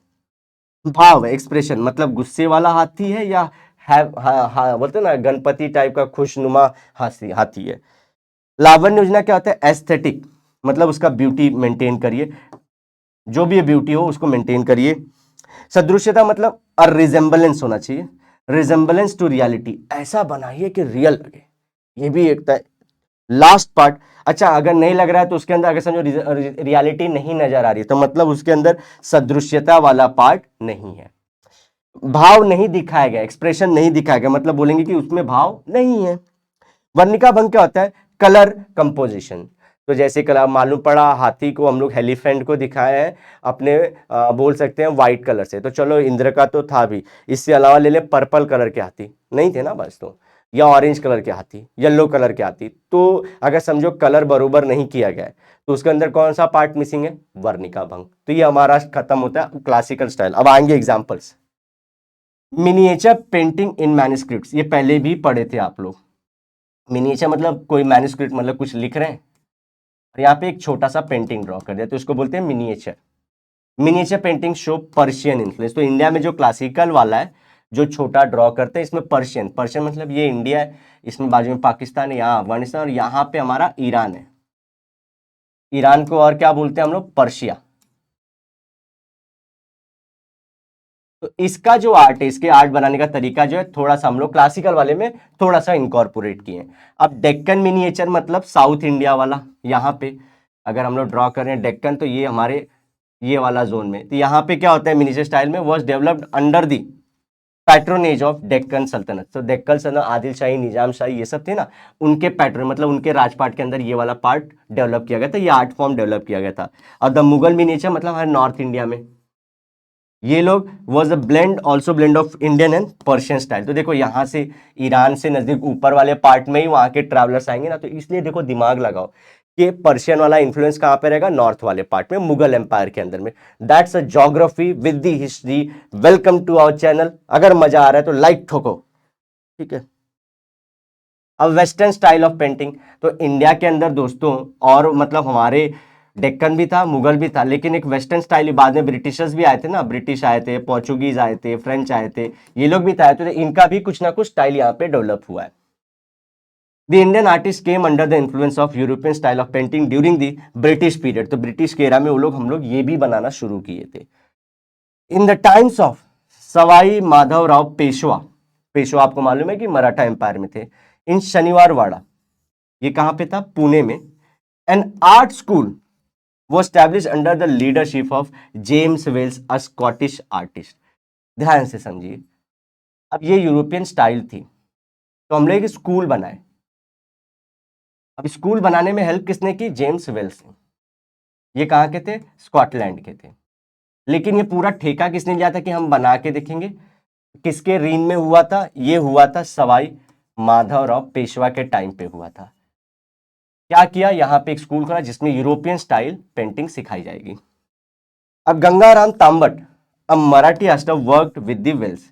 S1: भाव, एक्सप्रेशन मतलब गुस्से वाला हाथी है या बोलते हैं ना गणपति टाइप का खुशनुमा हाथी है। लावण्य योजना क्या होता है? एस्थेटिक, मतलब उसका ब्यूटी मेंटेन करिए, जो भी ब्यूटी हो उसको मेंटेन करिए। सदृश्यता मतलब रिजेंबलेंस होना चाहिए, रिजेंबलेंस टू रियलिटी, ऐसा बनाइए कि रियल लगे, ये भी एक लास्ट पार्ट। अच्छा अगर नहीं लग रहा है तो उसके अंदर अगर समझो रियलिटी नहीं नजर आ रही तो मतलब उसके अंदर सदृश्यता वाला पार्ट नहीं है। भाव नहीं दिखाया गया, एक्सप्रेशन नहीं दिखाया गया, मतलब बोलेंगे कि उसमें भाव नहीं है। वर्णिका भंग क्या होता है? Colour composition. तो जैसे कलर मालूम पड़ा हाथी को हम लोग एलिफेंट को दिखाए हैं अपने बोल सकते हैं व्हाइट कलर से, तो चलो इंद्र का तो था भी, इससे अलावा ले ले पर्पल कलर के हाथी नहीं थे ना बस, तो या ऑरेंज कलर के हाथी, येलो कलर के हाथी। तो अगर समझो कलर बरोबर नहीं किया गया है तो उसके अंदर कौन सा पार्ट मिसिंग है? वर्णिका भंग। तो ये हमारा खत्म होता है क्लासिकल स्टाइल। अब आएंगे examples. Miniature painting in manuscripts, ये पहले भी पढ़े थे आप लोग। मिनिएचर मतलब कोई मैन्युस्क्रिप्ट मतलब कुछ लिख रहे हैं और यहाँ पे एक छोटा सा पेंटिंग ड्रॉ कर दिया, तो इसको बोलते हैं miniature. Miniature painting show Persian influence. तो इंडिया में जो क्लासिकल वाला है जो छोटा ड्रॉ करते हैं, इसमें पर्शियन, पर्शियन मतलब ये इंडिया है, इसमें बाजू में पाकिस्तान है, यहाँ अफगानिस्तान, और यहाँ पे हमारा ईरान है। ईरान को और क्या बोलते हैं हम लोग? पर्शिया। तो इसका जो आर्ट है, इसके आर्ट बनाने का तरीका जो है थोड़ा सा हम लोग क्लासिकल वाले में थोड़ा सा इनकॉर्पोरेट किए हैं। अब डेक्कन मिनिएचर मतलब साउथ इंडिया वाला, यहाँ पे अगर हम लोग ड्रॉ कर रहे हैं डेक्कन तो ये हमारे ये वाला जोन में, तो यहाँ पे क्या होता है मिनिएचर स्टाइल में was developed under the patronage of Deccan सल्तनत। तो डेक्कन सल्तनत आदिल शाही, निजाम शाही ये सब थे ना, उनके पैट्रोन मतलब उनके राजपाट के अंदर ये वाला पार्ट डेवलप किया गया था, ये आर्ट फॉर्म डेवलप किया गया था। और द मुगल मिनिएचर मतलब हमारे नॉर्थ इंडिया में ये लोग was a blend, also blend of Indian and Persian style. तो देखो यहाँ से ईरान से नजदीक ऊपर वाले पार्ट में ही वहां के ट्रैवलर्स आएंगे ना, तो इसलिए देखो दिमाग लगाओ कि पर्शियन वाला इन्फ्लुएंस कहाँ पे रहेगा? नॉर्थ वाले पार्ट में, मुगल एम्पायर के अंदर में। That's a geography with the history. Welcome to our channel. अगर मजा आ रहा है तो लाइक ठोको, ठीक है। अब वेस्टर्न स्टाइल ऑफ पेंटिंग, तो इंडिया के अंदर दोस्तों और मतलब हमारे डेक्कन भी था, मुगल भी था, लेकिन एक वेस्टर्न स्टाइल बाद में ब्रिटिशर्स भी आए थे ना, ब्रिटिश आए थे, पोर्चुगीज आए थे, फ्रेंच आए थे, ये लोग भी आए थे, तो इनका भी कुछ ना कुछ स्टाइल यहाँ पे डेवलप हुआ है। The Indian artist came under the influence of European style of painting during the British period. तो ब्रिटिश के एरा में वो लोग हम लोग ये भी बनाना शुरू किए थे। In the times of Sawai Madhavrao Peshwa, Peshwa आपको मालूम है कि मराठा एम्पायर में थे, इन शनिवार वाड़ा, ये कहां पे था? पुणे में। एन आर्ट स्कूल वो establish under the leadership of James Wells, a Scottish artist. ध्यान से समझिए, अब ये यूरोपियन स्टाइल थी, तो हमने एक स्कूल बनाए। अब स्कूल बनाने में हेल्प किसने की? जेम्स वेल्स ने। ये कहाँ के थे? स्कॉटलैंड के थे। लेकिन ये पूरा ठेका किसने लिया था कि हम बना के देखेंगे? किसके रीन में हुआ था? ये हुआ था सवाई माधवराव पेशवा के टाइम पे हुआ था। क्या किया? यहाँ पे एक स्कूल खोला जिसमें यूरोपियन स्टाइल पेंटिंग सिखाई जाएगी। अब गंगाराम तांबट, अब Marathi artist worked with the Wells,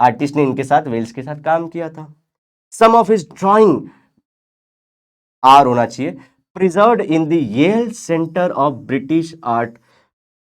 S1: artist ने इनके साथ वेल्स के साथ काम किया था। Some of his drawing are होना चाहिए preserved in the Yale centre of British art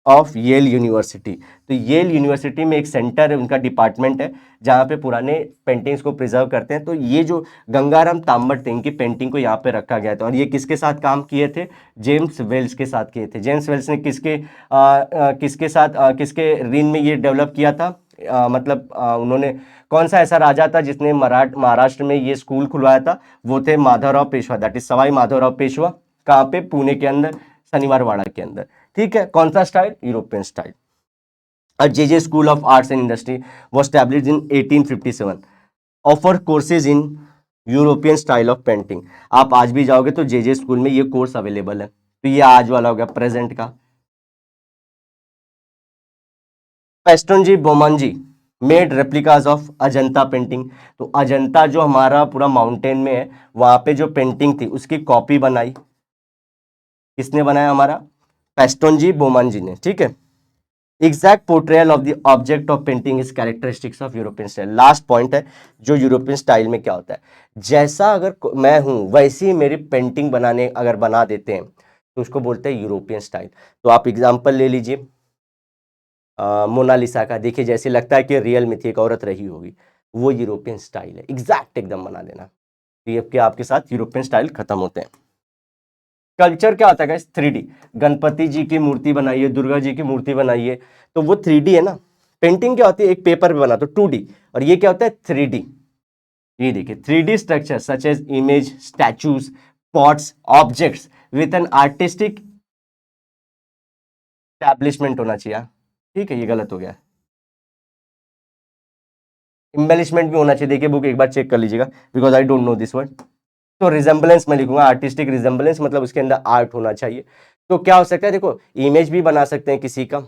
S1: of Yale university. तो येल यूनिवर्सिटी में एक सेंटर है, उनका डिपार्टमेंट है जहाँ पे पुराने पेंटिंग्स को प्रिजर्व करते हैं। तो ये जो गंगाराम तांबट थे, इनकी पेंटिंग को यहाँ पे रखा गया था। और ये किसके साथ काम किए थे? जेम्स वेल्स के साथ किए थे। जेम्स वेल्स ने किसके साथ किसके रीन में ये डेवलप किया था? उन्होंने कौन सा ऐसा राजा था जिसने महाराष्ट्र में ये स्कूल खुलवाया था? वो थे माधवराव पेशवा, दैट इज सवाई माधवराव पेशवा। कहाँ पे? पुणे के अंदर, शनिवार वाड़ा के अंदर। ठीक है, कौन सा style? European style. JJ School of Arts and Industry was established in 1857, offer courses in European style of painting. आप आज भी जाओगे तो JJ स्कूल में ये कोर्स अवेलेबल है। तो ये आज वाला हो गया प्रेजेंट का। Pestonjee Bomanjee made replicas of Ajanta painting. तो अजंता जो हमारा पूरा माउंटेन में है, वहां पे जो पेंटिंग थी उसकी कॉपी बनाई। किसने बनाया? हमारा पेस्टोनजी बोमनजी ने। ठीक है, exact portrayal of the object of painting is characteristics of European style. Last point है जो यूरोपियन स्टाइल में क्या होता है, जैसा अगर मैं हूं वैसी ही मेरी पेंटिंग बनाने अगर बना देते हैं तो उसको बोलते हैं यूरोपियन स्टाइल। तो आप एग्जांपल ले लीजिए मोनालिसा का, देखिए जैसे लगता है कि रियल में थी, एक औरत रही होगी, वो यूरोपियन स्टाइल है। एग्जैक्ट एकदम बना देना, तो ये आपके साथ यूरोपियन स्टाइल खत्म होते हैं। कल्चर क्या होता है गाइस? 3D। गणपति जी की मूर्ति बनाइए, दुर्गा जी की मूर्ति बनाइए, तो वो 3D है ना। पेंटिंग क्या होती है? एक पेपर पे बना तो 2D, और ये क्या होता है? 3D। ये देखिए 3D structure such as image, statues, pots, objects with an artistic establishment होना चाहिए। ठीक है, ये गलत हो गया। इम्बेलिशमेंट भी होना चाहिए। देखिए बुक एक बार चेक कर लीजिएगा, because I don't know this word. तो रिजेंबलेंस मैं लिखूंगा, आर्टिस्टिक रिजेंबलेंस मतलब उसके अंदर आर्ट होना चाहिए। तो क्या हो सकता है? देखो इमेज भी बना सकते हैं किसी का।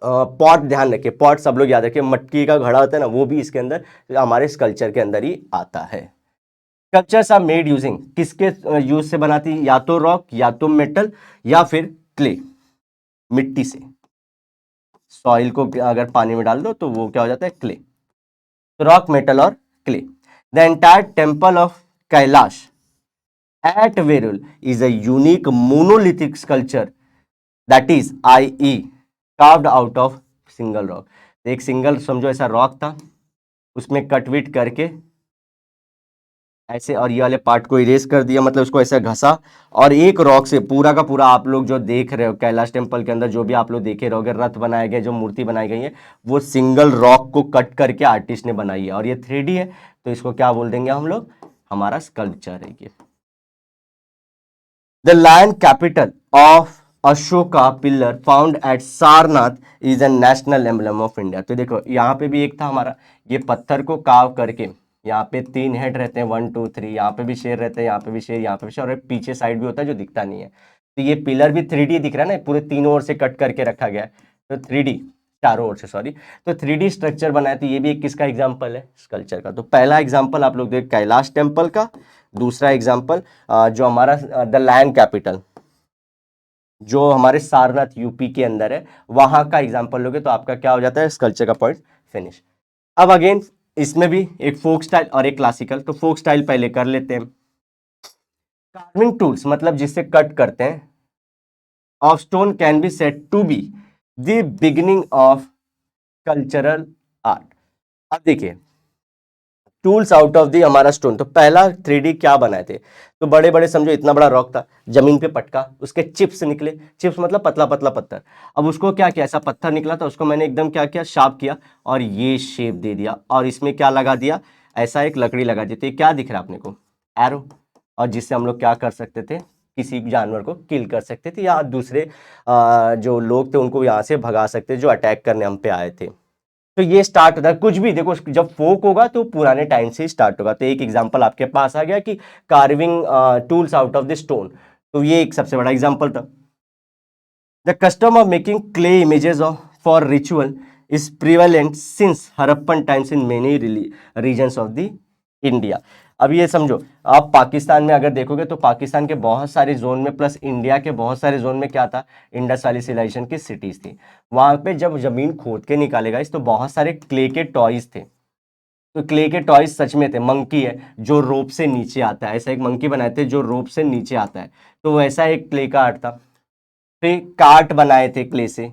S1: पॉट ध्यान रखिए, पॉट सब लोग याद रखिए, मटकी का घड़ा होता है ना, वो भी इसके अंदर हमारे स्कल्पचर के अंदर ही आता है। स्कल्पचर्स आर मेड यूजिंग, किसके यूज से बनाती? या तो रॉक, या तो मेटल, या फिर क्ले, मिट्टी से। सॉइल को अगर पानी में डाल दो तो वो क्या हो जाता है? क्ले। तो रॉक, मेटल और clay. The entire temple of Kailash at Verul is a unique monolithic sculpture that is i.e. carved out of single rock। एक सिंगल समझो ऐसा रॉक था, उसमें कटविट करके ऐसे, और ये वाले पार्ट को इरेज कर दिया, मतलब उसको ऐसे घसा, और एक रॉक से पूरा का पूरा आप लोग जो देख रहे हो कैलाश टेम्पल के अंदर, जो भी आप लोग देखे रहोगे रथ बनाए गए, जो मूर्ति बनाई गई है, वो सिंगल रॉक को कट करके आर्टिस्ट ने बनाई है। और ये 3D है, तो इसको क्या बोल देंगे हम लोग? हमारा स्कल्पचर है ये। The land capital of Ashoka pillar found at Sarnath is a national emblem of India। तो देखो यहाँ पे भी एक था हमारा, ये पत्थर को काव करके, यहाँ पे 3 हेड रहते हैं, 1 2 3, यहाँ पे भी शेर रहते हैं, यहाँ पे भी शेर, यहाँ पे भी शेर, और पीछे साइड भी होता है जो दिखता नहीं है। तो ये पिलर भी 3D दिख रहा है ना, पूरे तीनों ओर से कट करके रखा गया है, तो 3D, चारों ओर से सॉरी, तो 3D स्ट्रक्चर बनाया। तो ये भी एक किसका एग्जाम्पल है? स्कल्पचर का। तो पहला एग्जाम्पल आप लोग देख कैलाश टेम्पल का, दूसरा एग्जाम्पल जो हमारा द लैंड कैपिटल जो हमारे सारनाथ यूपी के अंदर है, वहां का एग्जाम्पल लोगे तो आपका क्या हो जाता है? स्कल्पचर का पॉइंट फिनिश। अब अगेन इसमें भी एक फोक स्टाइल और एक क्लासिकल। तो फोक स्टाइल पहले कर लेते हैं। कार्विंग टूल्स मतलब जिससे कट करते हैं, of stone can be said to be the beginning of cultural art. अब देखिए टूल्स आउट ऑफ दी हमारा स्टोन। तो पहला 3D क्या बनाए थे? तो बड़े बड़े समझो इतना बड़ा रॉक था, जमीन पे पटका, उसके चिप्स निकले, चिप्स मतलब पतला पतला पत्थर। अब उसको क्या किया? ऐसा पत्थर निकला था, उसको मैंने एकदम क्या किया? शार्प किया, और ये शेप दे दिया, और इसमें क्या लगा दिया? ऐसा एक लकड़ी लगा दी। तो ये क्या दिख रहा है अपने को? एरो। और जिससे हम लोग क्या कर सकते थे? किसी जानवर को किल कर सकते थे, या दूसरे जो लोग थे उनको यहाँ से भगा सकते, जो अटैक करने हम पे आए थे। तो ये स्टार्ट होता है कुछ भी। देखो जब फोक होगा तो पुराने टाइम से स्टार्ट होगा। तो एक एग्जांपल आपके पास आ गया कि carving tools out of the stone, तो ये एक सबसे बड़ा एग्जांपल था। The custom of making clay images for ritual is prevalent since Harappan times in many regions of the India. अब ये समझो, आप पाकिस्तान में अगर देखोगे तो पाकिस्तान के बहुत सारे जोन में प्लस इंडिया के बहुत सारे जोन में क्या था? इंडस वैली सिविलाइजेशन की सिटीज थी। वहां पे जब जमीन खोद के निकालेगा इस, तो बहुत सारे क्ले के टॉयज थे। तो क्ले के टॉयज सच में थे। मंकी है जो रोप से नीचे आता है, ऐसा एक मंकी बनाए थे जो रोप से नीचे आता है, तो वैसा एक क्ले का आर्ट था। फिर कार्ट बनाए थे क्ले से।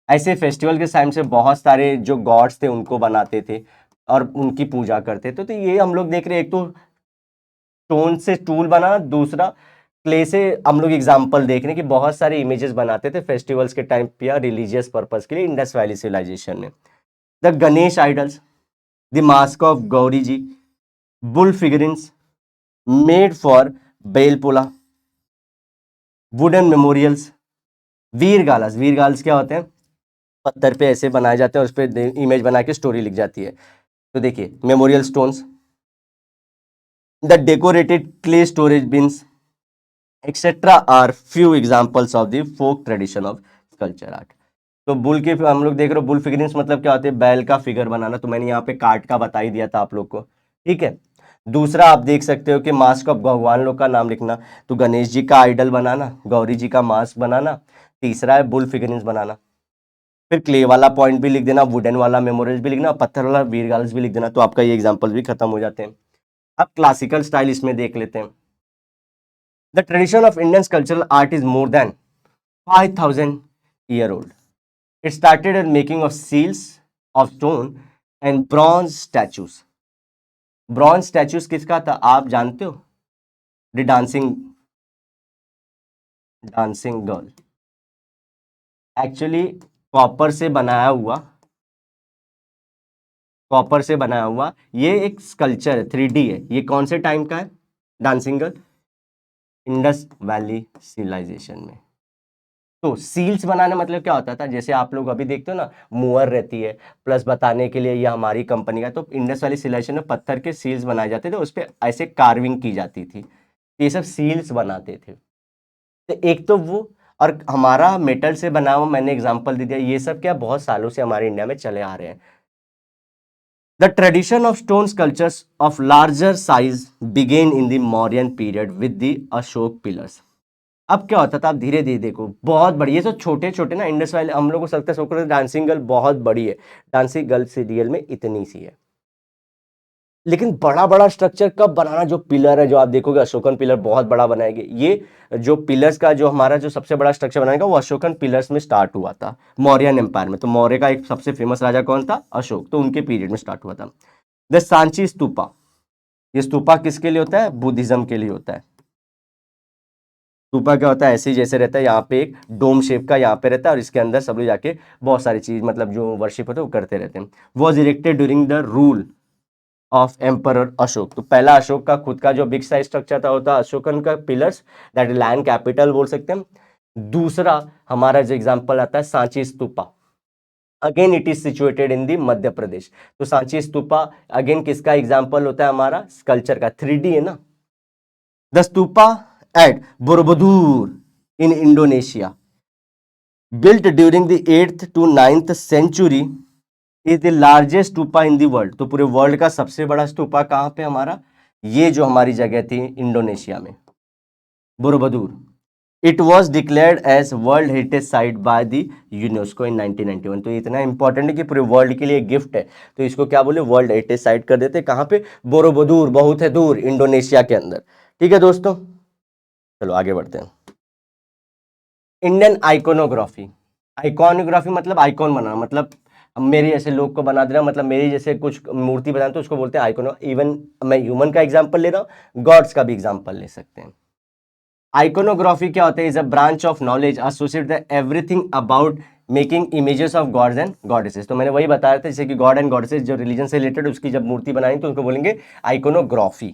S1: ऐसे फेस्टिवल के टाइम से बहुत सारे जो गॉड्स थे उनको बनाते थे और उनकी पूजा करते थे। तो ये हम लोग देख रहे हैं, एक तो स्टोन से टूल बना, दूसरा क्ले से हम लोग एग्जाम्पल देख रहे हैं कि बहुत सारे इमेजेस बनाते थे फेस्टिवल्स के टाइम पे या रिलीजियस पर्पस के लिए इंडस वैली सिविलाइजेशन में। The Ganesh idols, the mask of Gauri ji, bull figurines made for Belpula, wooden memorials, वीर गाल्स क्या होते हैं, पत्थर पे ऐसे बनाए जाते हैं और उस पर इमेज बना के स्टोरी लिख जाती है। तो देखिए memorial stones, the decorated clay storage bins etcetera are few examples of the folk tradition of sculpture art. तो बुल के हम लोग देख रहे हो, बुल फिगरिंग्स मतलब क्या होते हैं, बैल का फिगर बनाना। तो मैंने यहाँ पे कार्ट का बता ही दिया था आप लोग को, ठीक है। दूसरा आप देख सकते हो कि मास्क ऑफ भगवान लोग का नाम लिखना, तो गणेश जी का आइडल बनाना, गौरी जी का मास्क बनाना। तीसरा है बुल फिगरिंग्स बनाना। फिर क्ले वाला पॉइंट भी लिख देना, वुडन वाला मेमोरियल भी लिखना, पत्थर वाला वीर गार्ल्स भी लिख देना। तो आपका ये एग्जाम्पल भी खत्म हो जाते हैं। अब क्लासिकल स्टाइल इसमें देख लेते हैं। The tradition of Indian cultural art is more than 5000 year old. It started at making of seals of stone and bronze statues. Bronze statues किसका था आप जानते हो? The dancing girl. Actually copper से बनाया हुआ, कॉपर से बनाया हुआ ये एक स्कल्पचर है, 3D है। ये कौन से टाइम का है dancing girl? Indus valley civilisation में। तो सील्स बनाना मतलब क्या होता था, जैसे आप लोग अभी देखते हो ना मुअर रहती है, प्लस बताने के लिए ये हमारी कंपनी का। तो इंडस वैली सिविलाइजेशन में पत्थर के सील्स बनाए जाते थे, उस पर ऐसे कार्विंग की जाती थी। ये सब सील्स बनाते थे। तो एक तो वो, और हमारा मेटल से बना हुआ मैंने एग्जांपल दे दिया। ये सब क्या बहुत सालों से हमारे इंडिया में चले आ रहे हैं। The tradition of stone sculptures of larger size began in the Mauryan period with the Ashoka pillars. अब क्या होता था, आप धीरे धीरे देखो, बहुत बड़ी, ये तो छोटे छोटे ना इंडस वैली, हम लोग को लगता है सोचते डांसिंग गर्ल बहुत बड़ी है, डांसिंग गर्ल से रियल में इतनी सी है। लेकिन बड़ा बड़ा स्ट्रक्चर कब बनाना, जो पिलर है जो आप देखोगे अशोकन पिलर बहुत बड़ा बनाएंगे। ये जो पिलर्स का जो हमारा जो सबसे बड़ा स्ट्रक्चर बनाएगा वो अशोकन पिलर्स में स्टार्ट हुआ था मौर्यन एम्पायर में। तो मौर्य का एक सबसे फेमस राजा कौन था? अशोक। तो उनके पीरियड में स्टार्ट हुआ था। द सांची स्तूपा, ये स्तूपा किसके लिए होता है? बुद्धिज्म के लिए होता है। स्तूपा क्या होता है? ऐसे ही जैसे रहता है, यहाँ पे एक डोम शेप का यहाँ पे रहता है और इसके अंदर सब लोग जाके बहुत सारी चीज मतलब जो वर्शिप होता है वो करते रहते हैं। Was erected during the rule of emperor Ashok. तो पहला अशोक का खुद का जो बिग साइज स्ट्रक्चर था होता अशोकन का पिलर्स, दैट लैंड कैपिटल बोल सकते हैं। दूसरा हमारा जो एग्जांपल आता है Sanchi stupa, again it is situated in the Madhya Pradesh. तो सांची स्तूपा अगेन किसका एग्जांपल होता है? हमारा स्कल्पचर का, 3D है ना। The stupa at Borobudur in Indonesia, built during the 8th to 9th century, is the largest stupa in the world। तो पूरे वर्ल्ड का सबसे बड़ा स्तूपा कहाँ पे हमारा? ये जो हमारी जगह थी इंडोनेशिया में, Borobudur. It was declared as world heritage site by the UNESCO in 1991। तो इतना इंपॉर्टेंट है कि पूरे वर्ल्ड के लिए गिफ्ट है, तो इसको क्या बोले? वर्ल्ड हेरिटेज साइट कर देते। कहाँ पे? बोरोबुदुर, बहुत है दूर, इंडोनेशिया के अंदर। ठीक है दोस्तों, चलो आगे बढ़ते हैं। इंडियन आइकोनोग्राफी, आइकोनोग्राफी मतलब आइकॉन बनाना, मतलब मेरे जैसे लोग को बना देना, मतलब मेरी जैसे कुछ मूर्ति बनाना, तो उसको बोलते हैं आइकोनो। इवन मैं ह्यूमन का एग्जांपल ले रहा हूँ, गॉड्स का भी एग्जांपल ले सकते हैं। आइकोनोग्राफी क्या होता है? Is a branch of knowledge associated with everything about making images of gods and goddesses. तो मैंने वही बताया था, जैसे कि गॉड एंड गॉडेसेस जो रिलीजन से रिलेटेड उसकी जब मूर्ति बनाई तो उनको बोलेंगे आइकोनोग्राफी।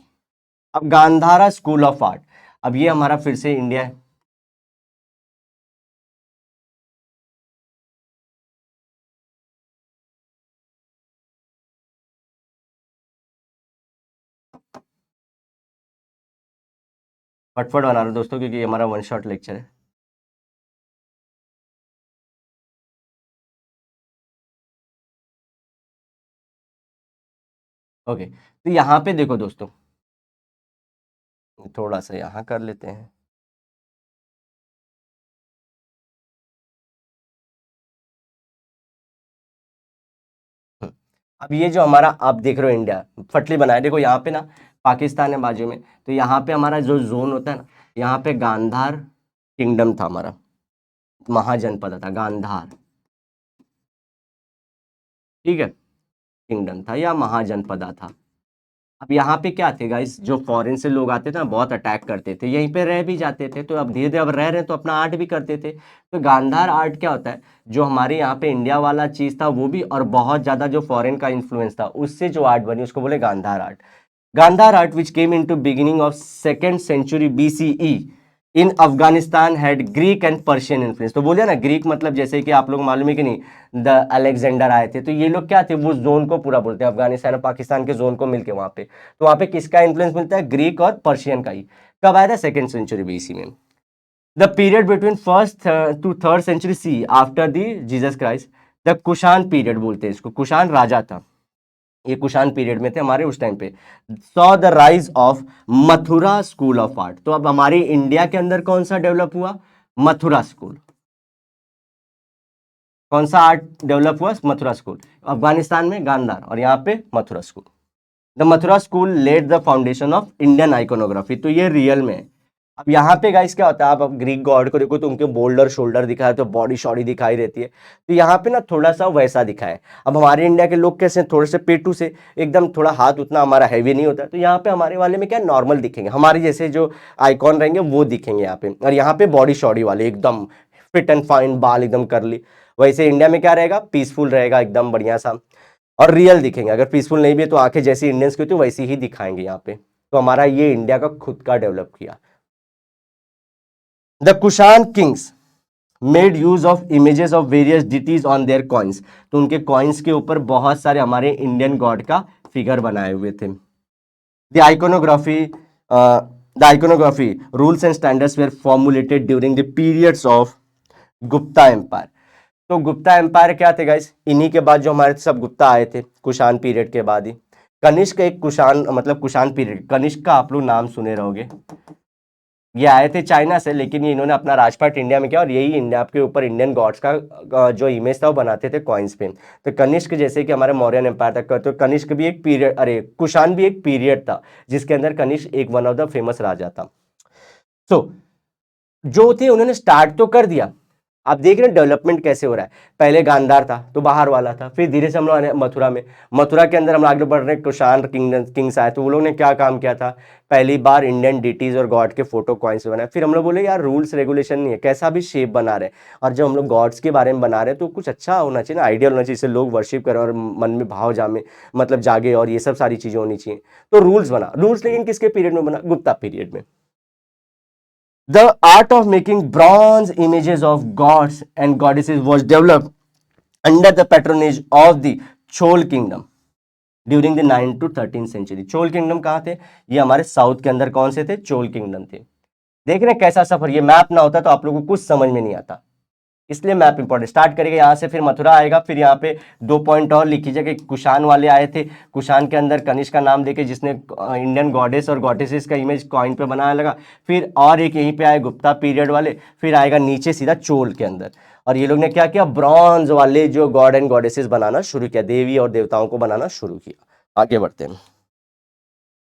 S1: अब गांधारा स्कूल ऑफ आर्ट, अब ये हमारा फिर से इंडिया है। फटफट बना रहा हूं दोस्तों क्योंकि हमारा वन शॉट लेक्चर है। ओके, तो यहाँ पे देखो दोस्तों, थोड़ा सा यहाँ कर लेते हैं। अब ये जो हमारा आप देख रहे हो इंडिया फटली बनाया, देखो यहाँ पे ना पाकिस्तान है बाजू में, तो यहाँ पे हमारा जो जोन होता है ना, यहाँ पे गांधार किंगडम था हमारा। महाजनपद था, गांधार, ठीक है, किंगडम था या महाजनपदा था। अब यहाँ पे क्या थे गाइस, जो फॉरेन से लोग आते थे ना बहुत अटैक करते थे, यहीं पे रह भी जाते थे, तो अब धीरे धीरे अब रह रहे हैं तो अपना आर्ट भी करते थे। तो गांधार आर्ट क्या होता है, जो हमारे यहाँ पे इंडिया वाला चीज था वो भी, और बहुत ज्यादा जो फॉरेन का इन्फ्लुएंस था उससे जो आर्ट बनी उसको बोले Gandhara art. Gandhara art which came into beginning of 2nd century BCE in Afghanistan had Greek and Persian influence. तो बोलिए ना, ग्रीक मतलब जैसे कि आप लोग मालूम है कि नहीं, द अलेक्जेंडर आए थे, तो ये लोग क्या थे, वो जोन को पूरा बोलते हैं, अफगानिस्तान और पाकिस्तान के जोन को मिलके वहां पे, तो वहां पे किसका इन्फ्लुएंस मिलता है, ग्रीक और पर्शियन का ही। कब आया था, 2nd century BC में। The period between 1st to 3rd century C after the Jesus Christ, the Kushan period बोलते हैं इसको, कुषाण राजा था, ये कुषाण पीरियड में थे हमारे उस टाइम पे। Saw the rise of Mathura school of art. तो अब हमारे इंडिया के अंदर कौन सा डेवलप हुआ, मथुरा स्कूल। कौन सा आर्ट डेवलप हुआ, मथुरा स्कूल। अफगानिस्तान में गांधार और यहाँ पे Mathura school. The Mathura school led the foundation of Indian iconography. तो ये रियल में है। अब यहाँ पे गाइस क्या होता है, आप अब ग्रीक गॉड को देखो तो उनके बोल्डर शोल्डर दिखाए, तो बॉडी शॉडी दिखाई देती है, तो यहाँ पे ना थोड़ा सा वैसा दिखा है। अब हमारे इंडिया के लोग कैसे हैं, थोड़े से पेटू से, एकदम थोड़ा हाथ उतना हमारा हैवी नहीं होता है, तो यहाँ पे हमारे वाले में क्या नॉर्मल दिखेंगे, हमारे जैसे जो आइकॉन रहेंगे वो दिखेंगे यहाँ पे, और यहाँ पे बॉडी शॉडी वाले एकदम फिट एंड फाइन, बाल एकदम करली। वैसे इंडिया में क्या रहेगा, पीसफुल रहेगा एकदम बढ़िया सा, और रियल दिखेंगे। अगर पीसफुल नहीं भी है तो आंखें जैसी इंडियंस की होती है वैसी ही दिखाएंगे यहाँ पे। तो हमारा ये इंडिया का खुद का डेवलप किया। The Kushan Kings made use of images of various deities on their coins. तो उनके कॉइन्स के ऊपर बहुत सारे हमारे इंडियन गॉड का फिगर बनाए हुए थे। The iconography the iconography rules and standards were formulated during the periods of Gupta empire. तो गुप्ता एम्पायर क्या थे गाइस, इन्हीं के बाद जो हमारे सब गुप्ता आए थे कुषाण पीरियड के बाद ही। कनिष्क एक कुषाण मतलब कुषाण पीरियड, कनिष्क का आप लोग नाम सुने रहोगे, ये आए थे चाइना से, लेकिन ये इन्होंने अपना राजपाट इंडिया में किया, और यही इंडिया के ऊपर इंडियन गॉड्स का जो इमेज था वो बनाते थे कॉइन्स पे। तो कनिष्क जैसे कि हमारे मौर्यन एम्पायर तक, तो कनिष्क भी एक पीरियड, अरे कुषाण भी एक पीरियड था जिसके अंदर कनिष्क एक वन ऑफ द फेमस राजा था। सो जो थे उन्होंने स्टार्ट तो कर दिया। आप देख रहे हैं डेवलपमेंट कैसे हो रहा है, पहले गांधार था तो बाहर वाला था, फिर धीरे से हम लोग आए मथुरा में, मथुरा के अंदर हम आगे बढ़ रहे हैं, कुषाण किंग्स आए, तो वो लोग ने क्या काम किया था, पहली बार इंडियन डिटीज और गॉड के फोटो कॉइन्स बनाए। फिर हम लोग बोले यार रूल्स रेगुलेशन नहीं है, कैसा भी शेप बना रहे हैं, और जब हम लोग गॉड्स के बारे में बना रहे हैं तो कुछ अच्छा होना चाहिए ना, आइडियल होना चाहिए, जिससे लोग वर्शिप करें और मन में भाव जामे मतलब जागे, और ये सब सारी चीजें होनी चाहिए। तो रूल्स बना, रूल्स लेकिन किसके पीरियड में बना, गुप्ता पीरियड में। The art of making bronze images of gods and goddesses was developed under the patronage of the Chol kingdom during the 9 to 13 century. Chola kingdom कहाँ थे, ये हमारे साउथ के अंदर कौन से थे, चोल किंगडम थे। देख रहे हैं कैसा सफर, ये मैप ना होता तो आप लोगों को कुछ समझ में नहीं आता, इसलिए मैप इंपॉर्टेंट। स्टार्ट करेगा यहाँ से, फिर मथुरा आएगा, फिर यहाँ पे 2 पॉइंट और लिख लीजिए कि कुषाण वाले आए थे, कुषाण के अंदर कनिष्क का नाम देके जिसने इंडियन गॉडेस और गॉडेसेस का इमेज कॉइन पे बनाया लगा, फिर और एक यहीं पे आए गुप्ता पीरियड वाले, फिर आएगा नीचे सीधा चोल के अंदर, और ये लोग ने क्या किया, ब्रॉन्ज वाले जो गॉड एंड गॉडेसेस बनाना शुरू किया, देवी और देवताओं को बनाना शुरू किया। आगे बढ़ते हैं,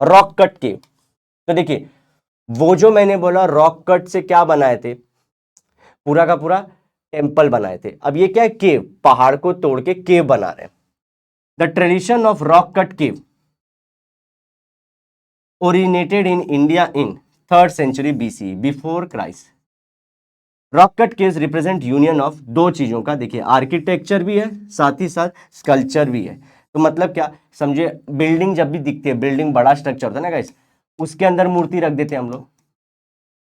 S1: रॉक कट केव। तो देखिए वो जो मैंने बोला रॉक कट से क्या बनाए थे, पूरा का पूरा टेम्पल बनाए थे। अब ये क्या है, केव, पहाड़ को तोड़ के केव बना रहे हैं। The tradition of rock cut cave originated in India in 3rd century BC before Christ. Rock cut caves represent union of दो चीजों का, देखिए आर्किटेक्चर भी है साथ ही साथ स्कल्पचर भी है। तो मतलब क्या समझे, बिल्डिंग जब भी दिखती है, बिल्डिंग बड़ा स्ट्रक्चर होता है ना गाइस, उसके अंदर मूर्ति रख देते हैं हम लोग।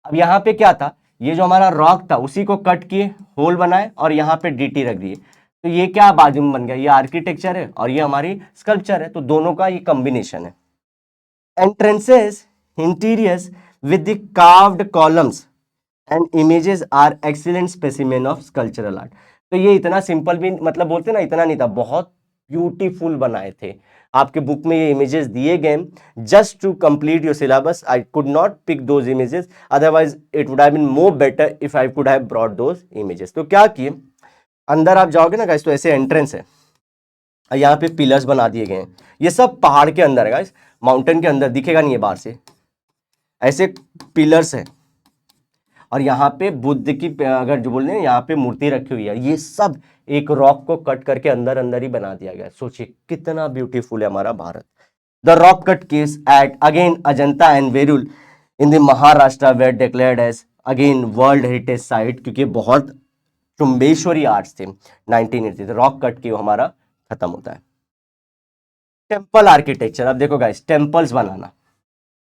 S1: अब यहाँ पे क्या था, ये जो हमारा रॉक था उसी को कट किए, होल बनाए और यहाँ पे डीटी रख दिए, तो ये क्या बाजू में बन गया, ये आर्किटेक्चर है और ये हमारी स्कल्पचर है, तो दोनों का ये कॉम्बिनेशन है। Entrances interiors with the carved columns and images are excellent specimen of sculptural art. तो ये इतना सिंपल भी मतलब बोलते ना, इतना नहीं था, बहुत ब्यूटीफुल बनाए थे। आपके बुक में ये इमेजेस दिए गए, just to complete your syllabus I could not pick those images, otherwise it would have been more better if I could have brought those images. तो क्या किए, अंदर आप जाओगे ना गाइस तो ऐसे एंट्रेंस है, यहाँ पे पिलर्स बना दिए गए हैं, ये सब पहाड़ के अंदर है गाइस, माउंटेन के अंदर दिखेगा नहीं है बाहर से, ऐसे पिलर्स है, और यहाँ पे बुद्ध की अगर जो बोल रहे हैं यहाँ पे मूर्ति रखी हुई है, ये सब एक रॉक को कट करके अंदर अंदर ही बना दिया गया। सोचिए कितना ब्यूटीफुल है हमारा Bharat. The rock cut caves at again Ajanta and Verul in the Maharashtra were declared as again world heritage site, क्योंकि बहुत चुंबेश्वरी आर्ट्स थे। 1980 रॉक कट की हमारा खत्म होता है। टेम्पल आर्किटेक्चर, अब देखो गाइस टेम्पल्स बनाना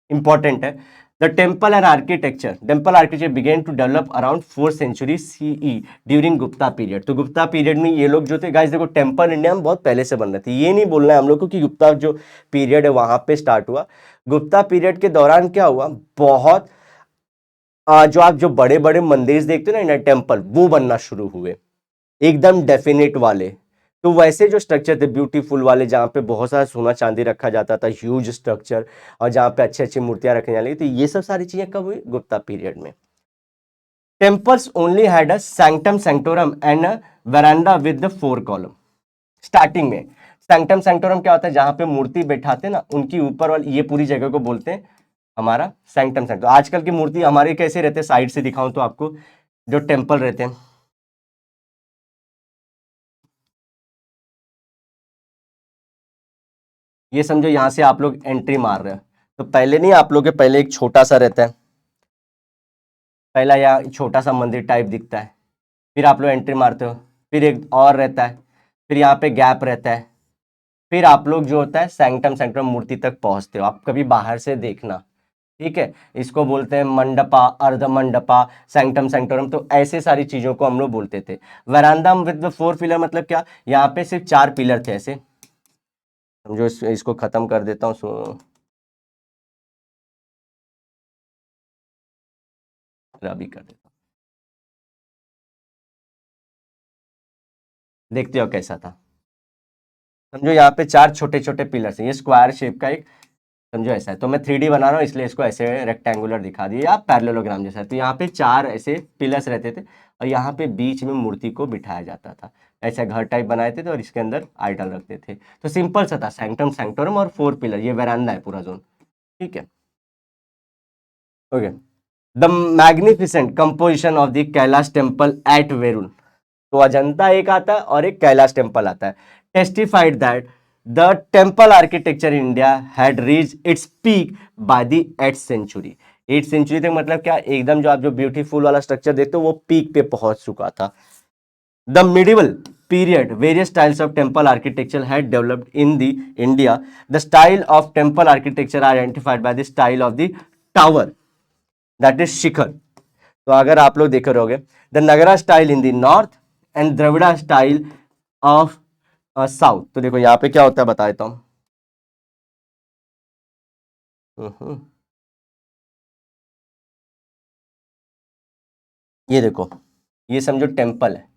S1: इंपॉर्टेंट है। The temple and architecture began to develop around 4th century CE during Gupta period. तो गुप्ता पीरियड में ये लोग जो थे गाइस, देखो टेम्पल इंडिया में बहुत पहले से बन रहे थे। ये नहीं बोलना है हम लोग को कि गुप्ता जो पीरियड है वहां पे स्टार्ट हुआ। गुप्ता पीरियड के दौरान क्या हुआ, बहुत जो आप जो बड़े बड़े मंदिर देखते हो ना टेम्पल, वो बनना शुरू हुए एकदम डेफिनेट वाले। तो वैसे जो स्ट्रक्चर थे ब्यूटीफुल वाले, जहाँ पे बहुत सारा सोना चांदी रखा जाता था, ह्यूज स्ट्रक्चर, और जहाँ पे अच्छी अच्छी मूर्तियां रखने वाली, तो ये सब सारी चीजें कब हुई, गुप्ता पीरियड में। Temples only had a sanctum sanctorum and a veranda with the 4 column. Starting में सैंक्टम सैंक्टोरम क्या होता है, जहाँ पे मूर्ति बैठाते ना उनकी ऊपर वाली ये पूरी जगह को बोलते हैं हमारा सैंक्टम सैंक्टोरम। आजकल की मूर्ति हमारे कैसे रहते हैं, साइड से दिखाऊं तो आपको, जो टेम्पल रहते हैं, ये समझो यहां से आप लोग एंट्री मार रहे हो, तो पहले नहीं आप लोग के पहले एक छोटा सा रहता है, पहला या छोटा सा मंदिर टाइप दिखता है, फिर आप लोग एंट्री मारते हो, फिर एक और रहता है, फिर यहाँ पे गैप रहता है, फिर आप लोग जो होता है सैंक्टम सैंक्टम मूर्ति तक पहुंचते हो। आप कभी बाहर से देखना, ठीक है, इसको बोलते हैं मंडपा, अर्ध मंडपा, सैंक्टम सैंक्टोरम। तो ऐसे सारी चीजों को हम लोग बोलते थे। वरांदा विद 4 पिलर मतलब क्या, यहाँ पे सिर्फ 4 पिलर थे ऐसे, समझो इसको खत्म कर देता हूँ। अभी कर देता हूँ, देखते हो कैसा था। समझो यहाँ पे 4 छोटे छोटे पिलर्स हैं, ये स्क्वायर शेप का एक, समझो ऐसा है। तो मैं 3D बना रहा हूँ इसलिए इसको ऐसे रेक्टेंगुलर दिखा दिया, या पैरेललोग्राम जैसा है। तो यहाँ पे 4 ऐसे पिलर्स रहते थे, और यहाँ पे बीच में मूर्ति को बिठाया जाता था। ऐसे घर टाइप बनाए थे, और इसके अंदर आइडल रखते थे। तो सिंपल सा था, सैंक्टम सैंक्टोरम और 4 पिलर, ये वेरांडा है पूरा जोन, ठीक है। Okay, the magnificent composition of the Kailash temple at Verul. तो अजंता एक आता है और एक कैलाश टेम्पल आता है। Testified that the temple architecture in India had reach its peak by the 8th century। 8th century तक मतलब क्या, एकदम जो आप जो ब्यूटीफुल वाला स्ट्रक्चर देखते हो वो पीक पे पहुंच चुका था। The medieval period various styles of temple architecture had developed in the India. The style of temple architecture are identified by the style of the tower, that is shikhara. तो अगर आप लोग देखे रहोगे, the Nagara style in the north and Dravida style of south. तो देखो यहाँ पे क्या होता है बता देता हूँ। ये देखो, ये समझो टेम्पल है,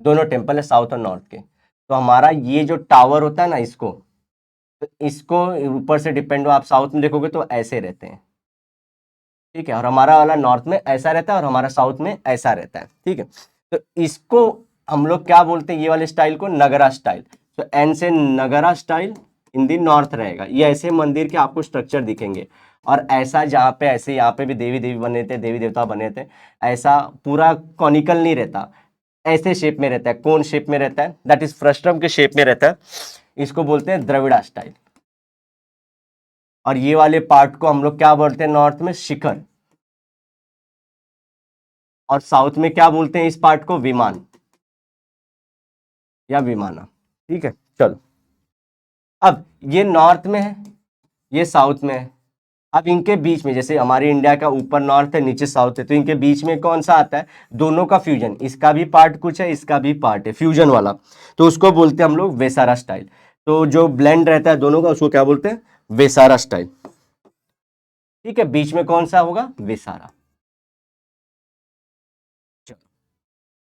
S1: दोनों टेम्पल है साउथ और नॉर्थ के। तो हमारा ये जो टावर होता है ना, इसको, तो इसको ऊपर से डिपेंड हो, आप साउथ में देखोगे तो ऐसे रहते हैं, ठीक है, और हमारा वाला नॉर्थ में ऐसा रहता है और हमारा साउथ में ऐसा रहता है, ठीक है। तो इसको हम लोग क्या बोलते हैं, ये वाले स्टाइल को नगरा स्टाइल। तो एन से नगरा स्टाइल इन दी नॉर्थ रहेगा। ये ऐसे मंदिर के आपको स्ट्रक्चर दिखेंगे, और ऐसा जहाँ पे ऐसे यहाँ पे भी देवी देवी बने थे, देवी देवता बने थे, ऐसा पूरा कॉनिकल नहीं रहता, ऐसे शेप में रहता है, कौन शेप में रहता है, दैट इज फ्रस्ट्रम के शेप में रहता है। इसको बोलते हैं द्रविड़ा स्टाइल। और ये वाले पार्ट को हम लोग क्या बोलते हैं, नॉर्थ में शिखर, और साउथ में क्या बोलते हैं इस पार्ट को, विमान या विमाना, ठीक है। चलो, अब ये नॉर्थ में है, ये साउथ में है। अब इनके बीच में, जैसे हमारे इंडिया का ऊपर नॉर्थ है नीचे साउथ है, तो इनके बीच में कौन सा आता है, दोनों का फ्यूजन, इसका भी पार्ट कुछ है, इसका भी पार्ट है, फ्यूजन वाला। तो उसको बोलते हैं हम लोग वेसारा स्टाइल। तो जो ब्लेंड रहता है दोनों का, उसको क्या बोलते हैं, वेसारा स्टाइल, ठीक है। बीच में कौन सा होगा, Vesara.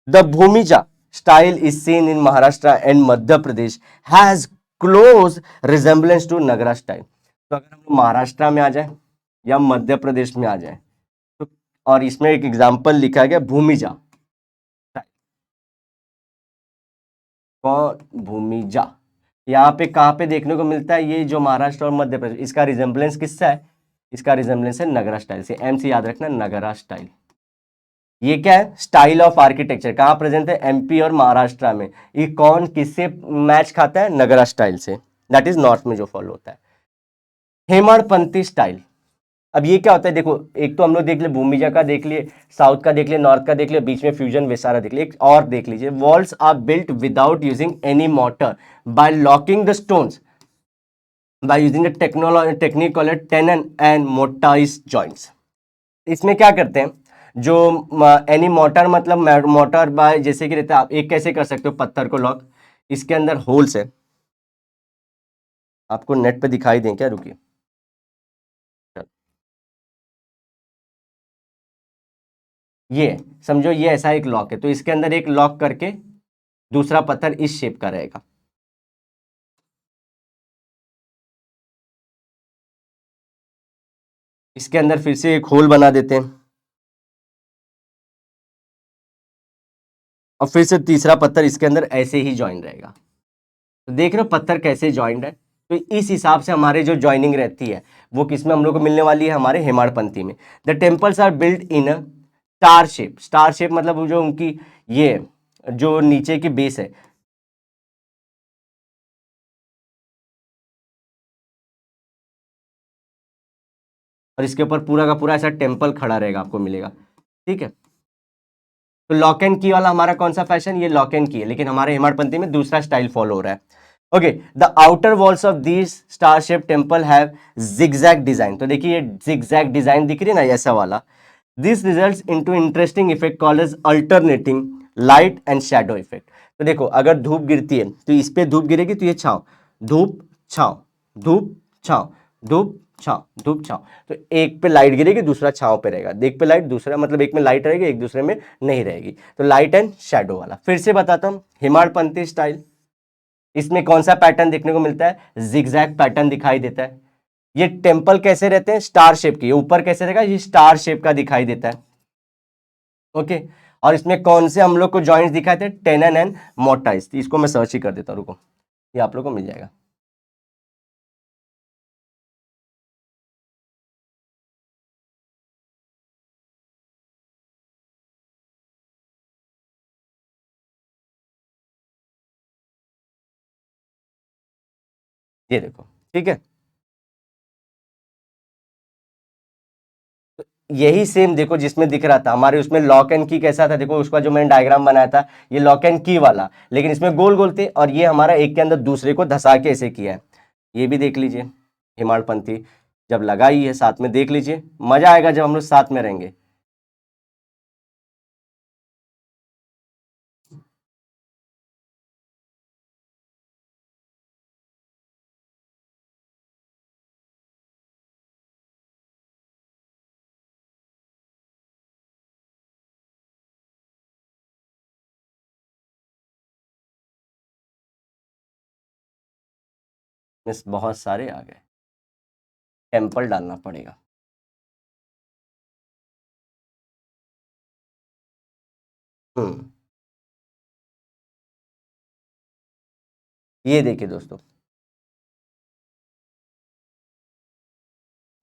S1: The Bhumija style is seen in Maharashtra and Madhya Pradesh, has close resemblance to Nagara style। तो अगर हम महाराष्ट्र में आ जाए या मध्य प्रदेश में आ जाए, तो और इसमें एक एग्जाम्पल लिखा गया भूमिजा, कौन, भूमिजा। यहाँ पे कहाँ पे देखने को मिलता है, ये जो महाराष्ट्र और मध्य प्रदेश, इसका रिजेम्बलेंस किससे है, इसका रिजेम्बलेंस है नगरा स्टाइल से। एम से याद रखना, नगरा स्टाइल। ये क्या है, स्टाइल ऑफ आर्किटेक्चर, कहाँ प्रेजेंट है, एमपी और महाराष्ट्र में। ये कौन किससे मैच खाता है, नगरा स्टाइल से, दैट इज नॉर्थ में जो फॉलो होता है। हेमाड़पंथी स्टाइल, अब ये क्या होता है, देखो एक तो हम लोग देख ले भूमिजा का देख लिए, साउथ का देख लिए, नॉर्थ का देख लिए, बीच में फ्यूजन विस्तारा देख लिए। एक और देख लीजिए, walls are built without using any mortar by locking the stones by using the technique called tenon and mortise joints. इसमें क्या करते हैं, जो एनी मोटर मतलब मोटर बाय जैसे कि रहता है, आप एक कैसे कर सकते हो पत्थर को लॉक, इसके अंदर होल्स है, आपको नेट पे दिखाई दें क्या, रुकिए, ये समझो ये ऐसा एक लॉक है, तो इसके अंदर एक लॉक करके दूसरा पत्थर इस शेप का रहेगा। इसके अंदर फिर से एक होल बना देते हैं, और फिर से तीसरा पत्थर इसके अंदर ऐसे ही ज्वाइन रहेगा। तो देख रहे हो पत्थर कैसे ज्वाइंट है। तो इस हिसाब से हमारे जो ज्वाइनिंग रहती है वो किसमें हम लोग को मिलने वाली है, हमारे हेमाड़पंथी में। The temples are build in a star shape, star shape मतलब वो जो उनकी ये जो नीचे की बेस है, और इसके ऊपर पूरा का पूरा ऐसा टेम्पल खड़ा रहेगा, आपको मिलेगा, ठीक है। तो लॉक एंड की वाला हमारा कौन सा फैशन, ये लॉक एंड की है, लेकिन हमारे हेमाड़पंथी में दूसरा स्टाइल फॉलो हो रहा है। Okay, the outer walls of this star shape temple have zigzag design. तो देखिए ये जिगजैग डिजाइन दिख रही है ना, ऐसा वाला। This results into interesting effect called as alternating light and shadow effect. तो देखो अगर धूप गिरती है तो इस पे धूप गिरेगी तो ये छांव, धूप छांव, धूप छांव, धूप छांव, धूप छांव। तो एक पे लाइट गिरेगी दूसरा छांव पे रहेगा, एक पे लाइट दूसरा मतलब एक में लाइट रहेगी एक दूसरे में नहीं रहेगी। तो लाइट एंड शैडो वाला फिर से बताता हूं, हेमाड़पंथी स्टाइल, इसमें कौन सा पैटर्न देखने को मिलता है, जिगजैग पैटर्न दिखाई देता है। ये टेम्पल कैसे रहते हैं, स्टार शेप के, ये ऊपर कैसे रहेगा, ये स्टार शेप का दिखाई देता है। ओके, और इसमें कौन से हम लोग को जॉइंट्स दिखाए थे, टेनन एंड मोटाइज। इसको मैं सर्च ही कर देता हूं, रुको, ये आप लोग को मिल जाएगा। ये देखो, ठीक है, यही सेम देखो जिसमें दिख रहा था हमारे उसमें लॉक एंड की कैसा था, देखो उसका जो मैंने डायग्राम बनाया था ये लॉक एंड की वाला, लेकिन इसमें गोल गोल थे, और ये हमारा एक के अंदर दूसरे को धसा के ऐसे किया है। ये भी देख लीजिए, हेमाड़पंथी जब लगाई है साथ में, देख लीजिए मजा आएगा जब हम लोग साथ में रहेंगे। मिस बहुत सारे आ गए, टेम्पल डालना पड़ेगा। हम्म, ये देखिए दोस्तों,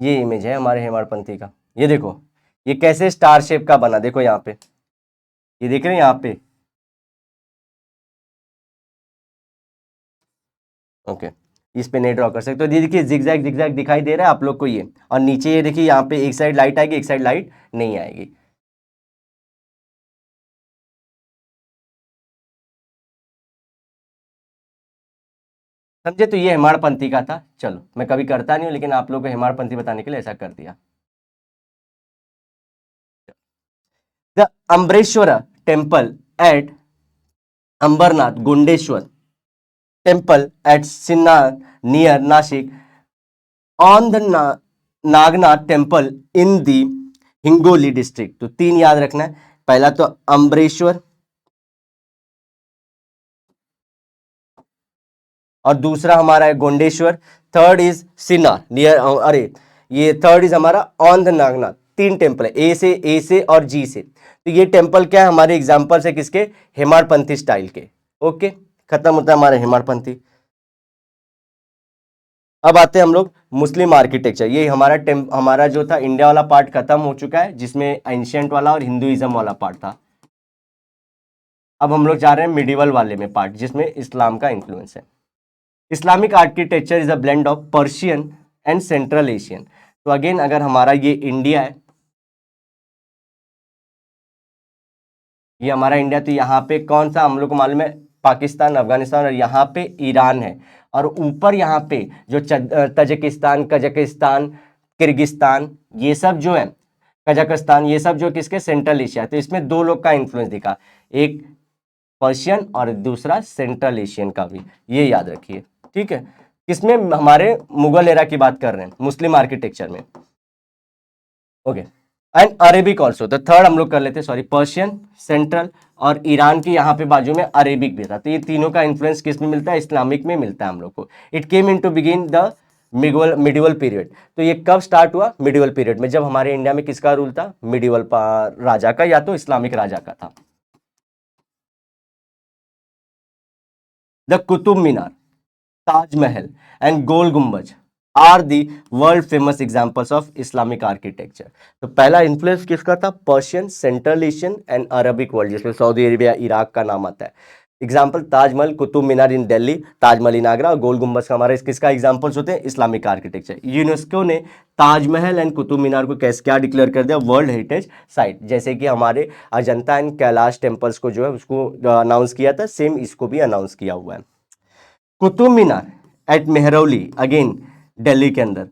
S1: ये इमेज है हमारे हेमाड़पंथी का, ये देखो ये कैसे स्टार शेप का बना, देखो यहाँ पे, ये देख रहे हैं यहाँ पे। ओके, इस पे नहीं ड्रॉ कर सकते, तो ये देखिए जिगजैग जिगजैग दिखाई दे रहा है आप लोग को ये, और नीचे ये देखिए यहाँ पे एक साइड लाइट आएगी एक साइड लाइट नहीं आएगी। समझे, तो ये हेमाड़पंथी का था। चलो मैं कभी करता नहीं हूँ, लेकिन आप लोग को हेमाड़पंथी बताने के लिए ऐसा कर दिया। The Ambareshwar temple at Ambarnath Gondeshwar temple at Sinnar near Nashik on the Nagnath temple in the Hingoli district. तो तीन याद रखना है, पहला तो अम्बरेश्वर, और दूसरा हमारा है Gondeshwar, third is Sinnar near, अरे ये थर्ड इज हमारा ऑन द नागनाथ। तीन टेम्पल है, ए से और जी से। तो ये टेम्पल क्या है, हमारे एग्जाम्पल्स है किसके, हेमाड़पंथी स्टाइल के। ओके, खत्म होता है हमारे हेमाड़पंथी। अब आते हैं हम लोग मुस्लिम आर्किटेक्चर। ये हमारा जो था इंडिया वाला पार्ट खत्म हो चुका है, जिसमें एंशियंट वाला और हिंदुइज्म वाला पार्ट था। अब हम लोग जा रहे हैं मिडिवल वाले में पार्ट, जिसमें इस्लाम का इन्फ्लुएंस है। Islamic architecture is a blend of Persian and central Asian. तो अगेन अगर हमारा ये इंडिया है, ये हमारा इंडिया, तो यहाँ पे कौन सा हम लोग को मालूम है, पाकिस्तान, अफगानिस्तान, और यहाँ पे ईरान है। और ऊपर यहाँ पे जो तजिकिस्तान, कजाकिस्तान, किर्गिस्तान, ये सब जो है, कजाकिस्तान, ये सब जो किसके, सेंट्रल एशिया। तो इसमें दो लोग का इन्फ्लुएंस दिखा, एक पर्शियन और दूसरा सेंट्रल एशियन का भी, ये याद रखिए, ठीक है। किसमें, हमारे मुगल एरा की बात कर रहे हैं, मुस्लिम आर्किटेक्चर में। ओके, एंड अरेबिक ऑल्सो, तो थर्ड हम लोग कर लेते हैं, सॉरी, पर्शियन, सेंट्रल, और ईरान की यहाँ पे बाजू में अरेबिक भी था। तो ये तीनों का इन्फ्लुएंस किस में मिलता है, इस्लामिक में मिलता है हम लोग को। It came into begin the medieval period. तो ये कब स्टार्ट हुआ, मिडिवल पीरियड में, जब हमारे इंडिया में किसका रूल था, मिडिवल राजा का, या तो इस्लामिक राजा का था। The Qutub Minar, Taj Mahal and Gol Gumbaz are the world famous examples of Islamic architecture. तो पहला इन्फ्लुएंस किसका था, Persian, central Asian and Arabic world, जिसमें सऊदी अरेबिया, इराक का नाम आता है। Example, Taj Mahal, Qutub Minar in Delhi, Taj Mahal in Agra, और गोल गुम्बज का हमारे किसका एग्जाम्पल्स होते हैं, इस्लामिक आर्किटेक्चर। यूनेस्को ने ताजमहल एंड कुतुब मीनार को कैसे क्या डिक्लेयर कर दिया, वर्ल्ड हेरिटेज साइट। जैसे कि हमारे अजंता एंड कैलाश टेम्पल्स को जो है उसको अनाउंस किया था, सेम इसको भी अनाउंस किया हुआ है। कुतुब मीनार एट मेहरौली, अगेन दिल्ली के अंदर,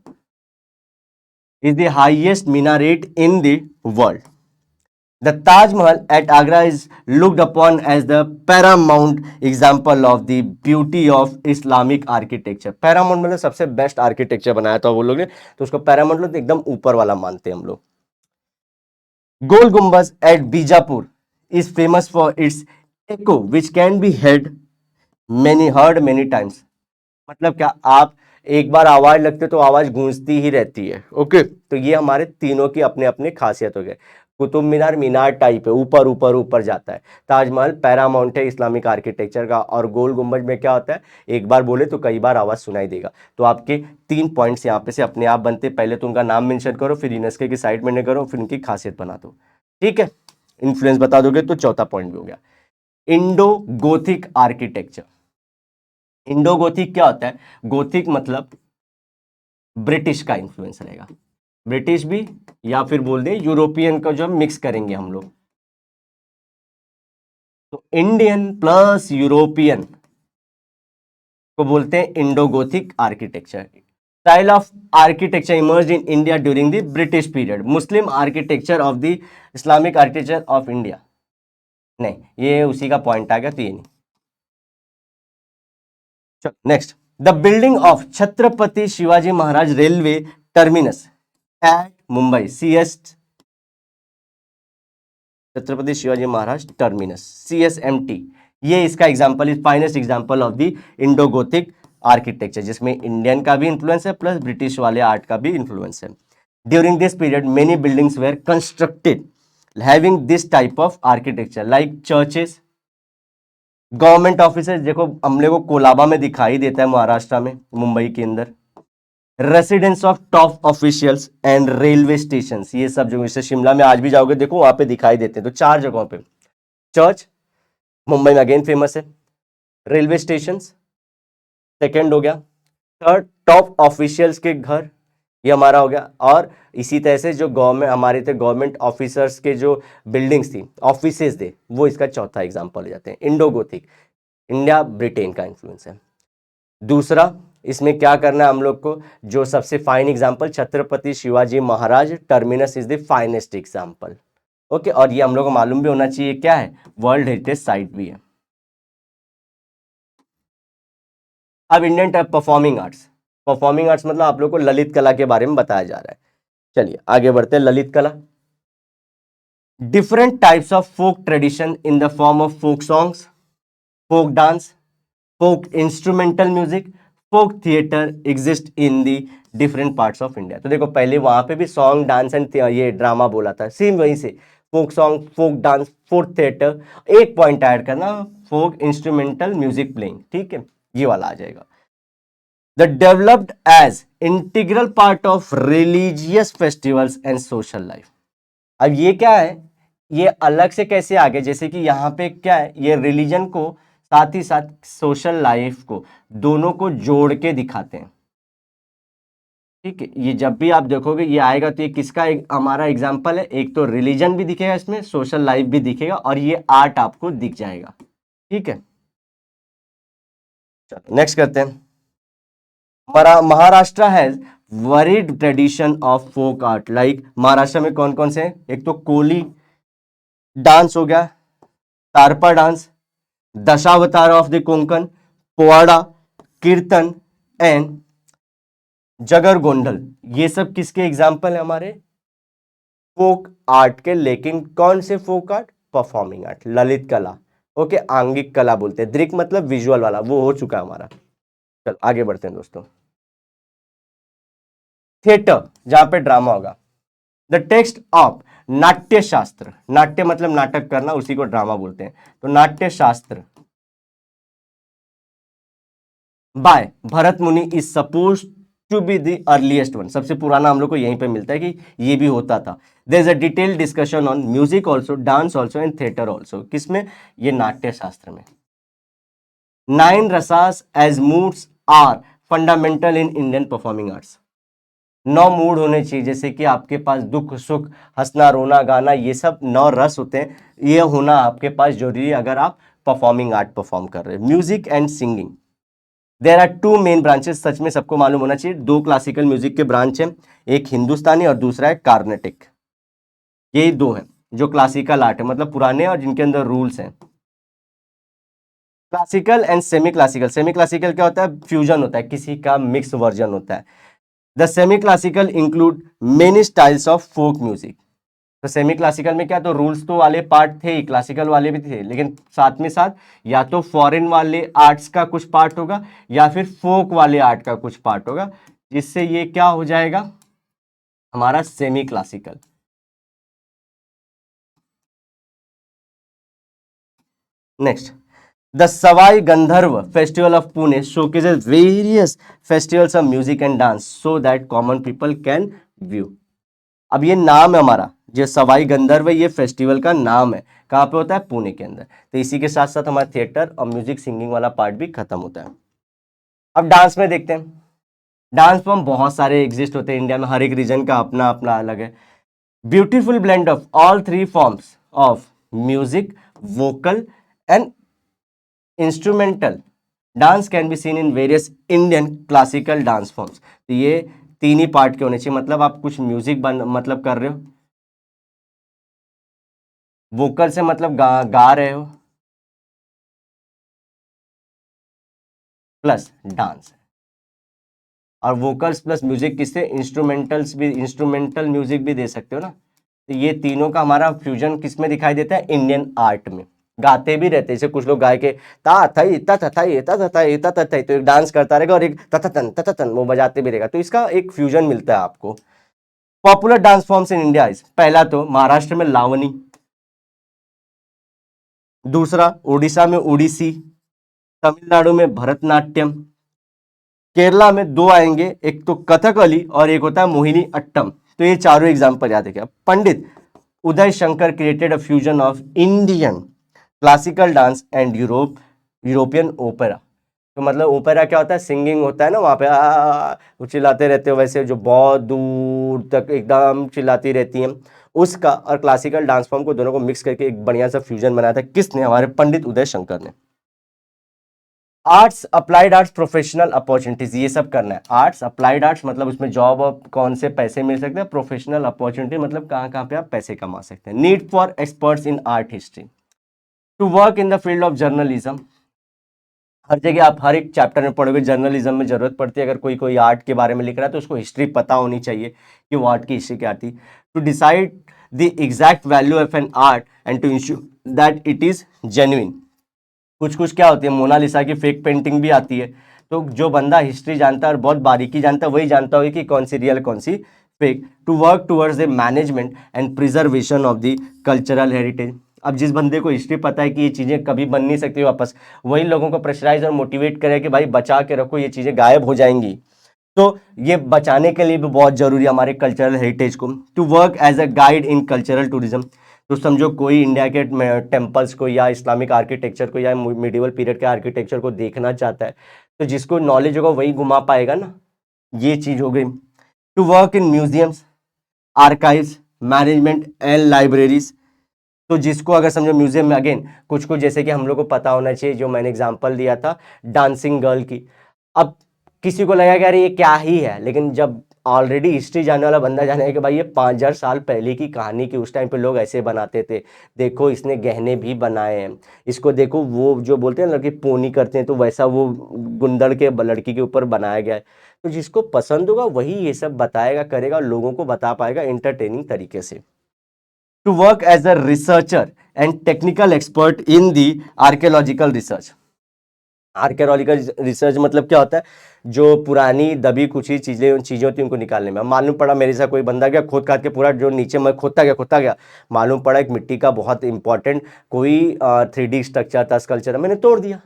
S1: is the highest minaret in the world. The Taj Mahal at Agra is looked upon as the paramount example of the beauty of Islamic architecture. Paramount मतलब सबसे बेस्ट आर्किटेक्चर बनाया था वो लोग ने, तो उसको पैरामाउंट लोग एकदम ऊपर वाला मानते हैं हम लोग। Gol Gumbaz at Bijapur is famous for its echo which can be heard many times। मतलब क्या, आप एक बार आवाज लगते तो आवाज गूंजती ही रहती है। ओके, तो ये हमारे तीनों की अपने अपने खासियत हो गए। कुतुब मीनार मीनार टाइप है, ऊपर ऊपर ऊपर जाता है। ताजमहल पैरामाउंट है इस्लामिक आर्किटेक्चर का। और गोल गुंबज में क्या होता है, एक बार बोले तो कई बार आवाज सुनाई देगा। तो आपके 3 पॉइंट्स यहाँ पे से अपने आप बनते। पहले तो उनका नाम मेंशन करो, फिर यूनेस्को की साइट में करो, फिर उनकी खासियत बना दो, ठीक है। इन्फ्लुएंस बता दोगे तो चौथा पॉइंट भी हो गया। Indo Gothic architecture. Indo Gothic क्या होता है, गोथिक मतलब ब्रिटिश का इन्फ्लुएंस रहेगा, ब्रिटिश भी, या फिर बोल दें यूरोपियन का जो मिक्स करेंगे हम लोग। तो इंडियन प्लस यूरोपियन को बोलते हैं Indo Gothic architecture. Style of architecture emerged in India during the British period. Muslim architecture of the Islamic architecture of India, नहीं ये उसी का पॉइंट आ गया, तो ये नहीं। Next, the building of Chhatrapati Shivaji Maharaj railway terminus at Mumbai, CS, Chhatrapati Shivaji Maharaj terminus, CSMT, ये इसका example is finest example of the Indo Gothic architecture, जिसमें इंडियन का भी इन्फ्लुएंस है प्लस ब्रिटिश वाले आर्ट का भी इन्फ्लुएंस है। During this period many buildings were constructed having this type of architecture like churches, government offices. देखो हम लोग को कोलाबा में दिखाई देता है, महाराष्ट्र में, मुंबई के अंदर। Residence of top officials and railway station, ये सब जगह, जैसे शिमला में आज भी जाओगे देखो वहां पे दिखाई देते हैं। तो 4 जगहों पे चर्च, मुंबई में अगेन फेमस है, रेलवे स्टेशन सेकेंड हो गया, थर्ड टॉप ऑफिशियल्स के घर, ये हमारा हो गया। और इसी तरह से जो गवर्नमेंट हमारे थे, गवर्नमेंट ऑफिसर्स के जो बिल्डिंग्स थी, ऑफिसेज थे, वो इसका चौथा एग्जाम्पल हो जाते हैं। इंडो गोथिक, इंडिया ब्रिटेन का इन्फ्लुएंस है। दूसरा, इसमें क्या करना है हम लोग को, जो सबसे fine example Chhatrapati Shivaji Maharaj terminus is the finest example. Okay, और ये हम लोग को मालूम भी होना चाहिए क्या है, वर्ल्ड हेरिटेज साइट भी है। अब Indian type performing arts. Performing arts मतलब आप लोग को ललित कला के बारे में बताया जा रहा है। चलिए आगे बढ़ते हैं। ललित कला, different types of folk tradition in the form of folk songs, folk dance, folk instrumental music, folk theatre exist in the different parts of India. तो देखो पहले वहां पे भी सॉन्ग डांस एंड ये ड्रामा बोला था, सेम वहीं से folk song, folk dance, folk theatre, एक पॉइंट ऐड करना, फोक इंस्ट्रूमेंटल म्यूजिक प्लेइंग, ठीक है, ये वाला आ जाएगा। The developed as integral part of religious festivals and social life. अब ये क्या है, ये अलग से कैसे आ गए, जैसे कि यहाँ पे क्या है, ये रिलीजन को साथ ही साथ सोशल लाइफ को दोनों को जोड़ के दिखाते हैं। ठीक है, ये जब भी आप देखोगे ये आएगा तो ये किसका हमारा एग्जाम्पल है, एक तो रिलीजन भी दिखेगा इसमें, सोशल लाइफ भी दिखेगा और ये आर्ट आपको दिख जाएगा। ठीक है, चलो नेक्स्ट करते हैं। Maharashtra has varied tradition of folk art. Like Maharashtra में कौन कौन से हैं, एक तो कोली डांस हो गया, Tarpa dance, Dashavatar of the Konkan, Powada, kirtan and जगर गोंडल। ये सब किसके एग्जाम्पल है, हमारे फोक आर्ट के। लेकिन कौन से फोक आर्ट, परफॉर्मिंग आर्ट, ललित कला, ओके, आंगिक कला बोलते हैं। दृक मतलब विजुअल वाला, वो हो चुका है हमारा। चल आगे बढ़ते हैं दोस्तों। थिएटर, जहां पे ड्रामा होगा। द टेक्स्ट ऑफ नाट्य शास्त्र, नाट्य मतलब नाटक करना, उसी को ड्रामा बोलते हैं। तो नाट्य शास्त्र by Bharat Muni is suppose to be the earliest one. सबसे पुराना हम लोग को यहीं पे मिलता है कि ये भी होता था। There is a detailed discussion on music also, dance also and theatre also. किसमें, ये नाट्य शास्त्र में। 9 rasas as moods are fundamental in Indian performing arts. 9 mood होने चाहिए, जैसे कि आपके पास दुख सुख, हंसना रोना गाना, ये सब 9 रस होते हैं, ये होना आपके पास जरूरी है अगर आप परफॉर्मिंग आर्ट परफॉर्म कर रहे हैं। Music and singing, there are 2 main branches. सच में सबको मालूम होना चाहिए, 2 क्लासिकल म्यूजिक के ब्रांच हैं, एक हिंदुस्तानी और दूसरा है कार्नेटिक। यही 2 हैं जो क्लासिकल आर्ट है, मतलब पुराने और जिनके अंदर रूल्स हैं। Classical and semi classical. Semi classical क्या होता है, फ्यूजन होता है, किसी का मिक्स वर्जन होता है। The semi classical include many styles of folk music. तो सेमी क्लासिकल में क्या, तो रूल्स तो वाले पार्ट थे ही, क्लासिकल वाले भी थे, लेकिन साथ में साथ या तो फॉरेन वाले आर्ट्स का कुछ पार्ट होगा या फिर फोक वाले आर्ट का कुछ पार्ट होगा, जिससे ये क्या हो जाएगा हमारा semi classical. Next, the Sawai Gandharva festival of Pune showcases various festivals of music and dance so that common people can view। अब ये नाम है हमारा, जो सवाई गंधर्व है, ये फेस्टिवल का नाम है, कहाँ पे होता है, पुणे के अंदर। तो इसी के साथ साथ हमारा थिएटर और म्यूजिक सिंगिंग वाला पार्ट भी खत्म होता है। अब डांस में देखते हैं। डांस फॉर्म बहुत सारे एग्जिस्ट होते हैं इंडिया में, हर एक रीजन का अपना अपना अलग है। Beautiful blend of all 3 forms of music, vocal and instrumental dance can be seen in various Indian classical dance forms. तो ये 3 ही पार्ट के होने चाहिए, मतलब आप कुछ म्यूजिक मतलब कर रहे हो, वोकल से मतलब गा रहे हो, प्लस डांस, और वोकल्स प्लस म्यूजिक किससे, इंस्ट्रूमेंटल्स भी, इंस्ट्रूमेंटल म्यूजिक भी दे सकते हो ना। तो ये तीनों का हमारा फ्यूजन किस में दिखाई देता है, इंडियन आर्ट में। गाते भी रहते हैं, जैसे कुछ लोग गाय के ता थई ता ता थई ता ता थई ता ता थई, तो एक डांस करता रहेगा और एक ततन वो बजाते भी रहेगा, तो इसका एक फ्यूजन मिलता है आपको। Popular dance forms in India is, पहला तो महाराष्ट्र में लावनी, दूसरा उड़ीसा में ओडिसी, तमिलनाडु में भरतनाट्यम, केरला में 2 आएंगे, एक तो कथकली और एक होता है मोहिनी अट्टम। तो ये चारों एग्जाम्पल याद रखिए। Pandit Uday Shankar created a fusion of Indian classical dance and European opera. तो मतलब ओपेरा क्या होता है, सिंगिंग होता है ना, वहाँ पे वो चिल्लाते रहते हो, वैसे जो बहुत दूर तक एकदम चिल्लाती रहती हैं, उसका और क्लासिकल डांस फॉर्म को दोनों को मिक्स करके एक बढ़िया सा फ्यूजन बनाया था। किसने, हमारे पंडित उदय शंकर ने। Arts, applied arts, professional opportunities, ये सब करना है। आर्ट्स, अप्लाइड आर्ट्स मतलब उसमें जॉब और कौन से पैसे मिल सकते हैं, प्रोफेशनल अपॉर्चुनिटी मतलब कहाँ कहाँ पे आप पैसे कमा सकते हैं। Need for experts in art history to work in the field of journalism. हर जगह आप हर एक चैप्टर में पढ़ोगे, जर्नलिज्म में जरूरत पड़ती है। अगर कोई आर्ट के बारे में लिख रहा है तो उसको हिस्ट्री पता होनी चाहिए कि वो आर्ट की हिस्ट्री क्या थी। To decide the exact value of an art and to ensure that it is genuine. कुछ कुछ क्या होती है, मोनालिसा की फेक पेंटिंग भी आती है, तो जो बंदा हिस्ट्री जानता है और बहुत बारीकी जानता है वही जानता होगा कि कौन सी रियल कौन सी fake. To work towards the management and preservation of the cultural heritage. अब जिस बंदे को हिस्ट्री पता है कि ये चीज़ें कभी बन नहीं सकती वापस, वही लोगों को प्रेशराइज और मोटिवेट करे कि भाई बचा के रखो, ये चीज़ें गायब हो जाएंगी। तो ये बचाने के लिए भी बहुत जरूरी है हमारे कल्चरल हेरिटेज को, to work as a guide in cultural tourism. तो समझो कोई इंडिया के टेम्पल्स को या इस्लामिक आर्किटेक्चर को या मिडिवल पीरियड के आर्किटेक्चर को देखना चाहता है, तो जिसको नॉलेज होगा वही घुमा पाएगा ना। ये चीज हो गई। To work in museums, archives, management and libraries. तो जिसको अगर समझो म्यूजियम में अगेन कुछ कुछ जैसे कि हम लोग को पता होना चाहिए, जो मैंने एग्जांपल दिया था डांसिंग गर्ल की। अब किसी को लगा कि अरे ये क्या ही है, लेकिन जब ऑलरेडी हिस्ट्री जानने वाला बंदा जाने कि भाई ये 5000 साल पहले की कहानी की, उस टाइम पे लोग ऐसे बनाते थे, देखो इसने गहने भी बनाए हैं, इसको देखो वो जो बोलते हैं लड़के पोनी करते हैं तो वैसा वो गुंदड़ के लड़की के ऊपर बनाया गया है। तो जिसको पसंद होगा वही ये सब बताएगा, करेगा, लोगों को बता पाएगा इंटरटेनिंग तरीके से। To work as a researcher and technical expert in the archaeological research. Archaeological research मतलब क्या होता है, जो पुरानी दबी कुछ ही चीजें होती हैं उनको निकालने में। मालूम पड़ा मेरे साथ कोई बंदा गया खोद काट के पूरा जो नीचे मैं खोदता गया, मालूम पड़ा एक मिट्टी का बहुत इंपॉर्टेंट कोई 3D स्ट्रक्चर था, स्कल्पचर, मैंने तोड़ दिया।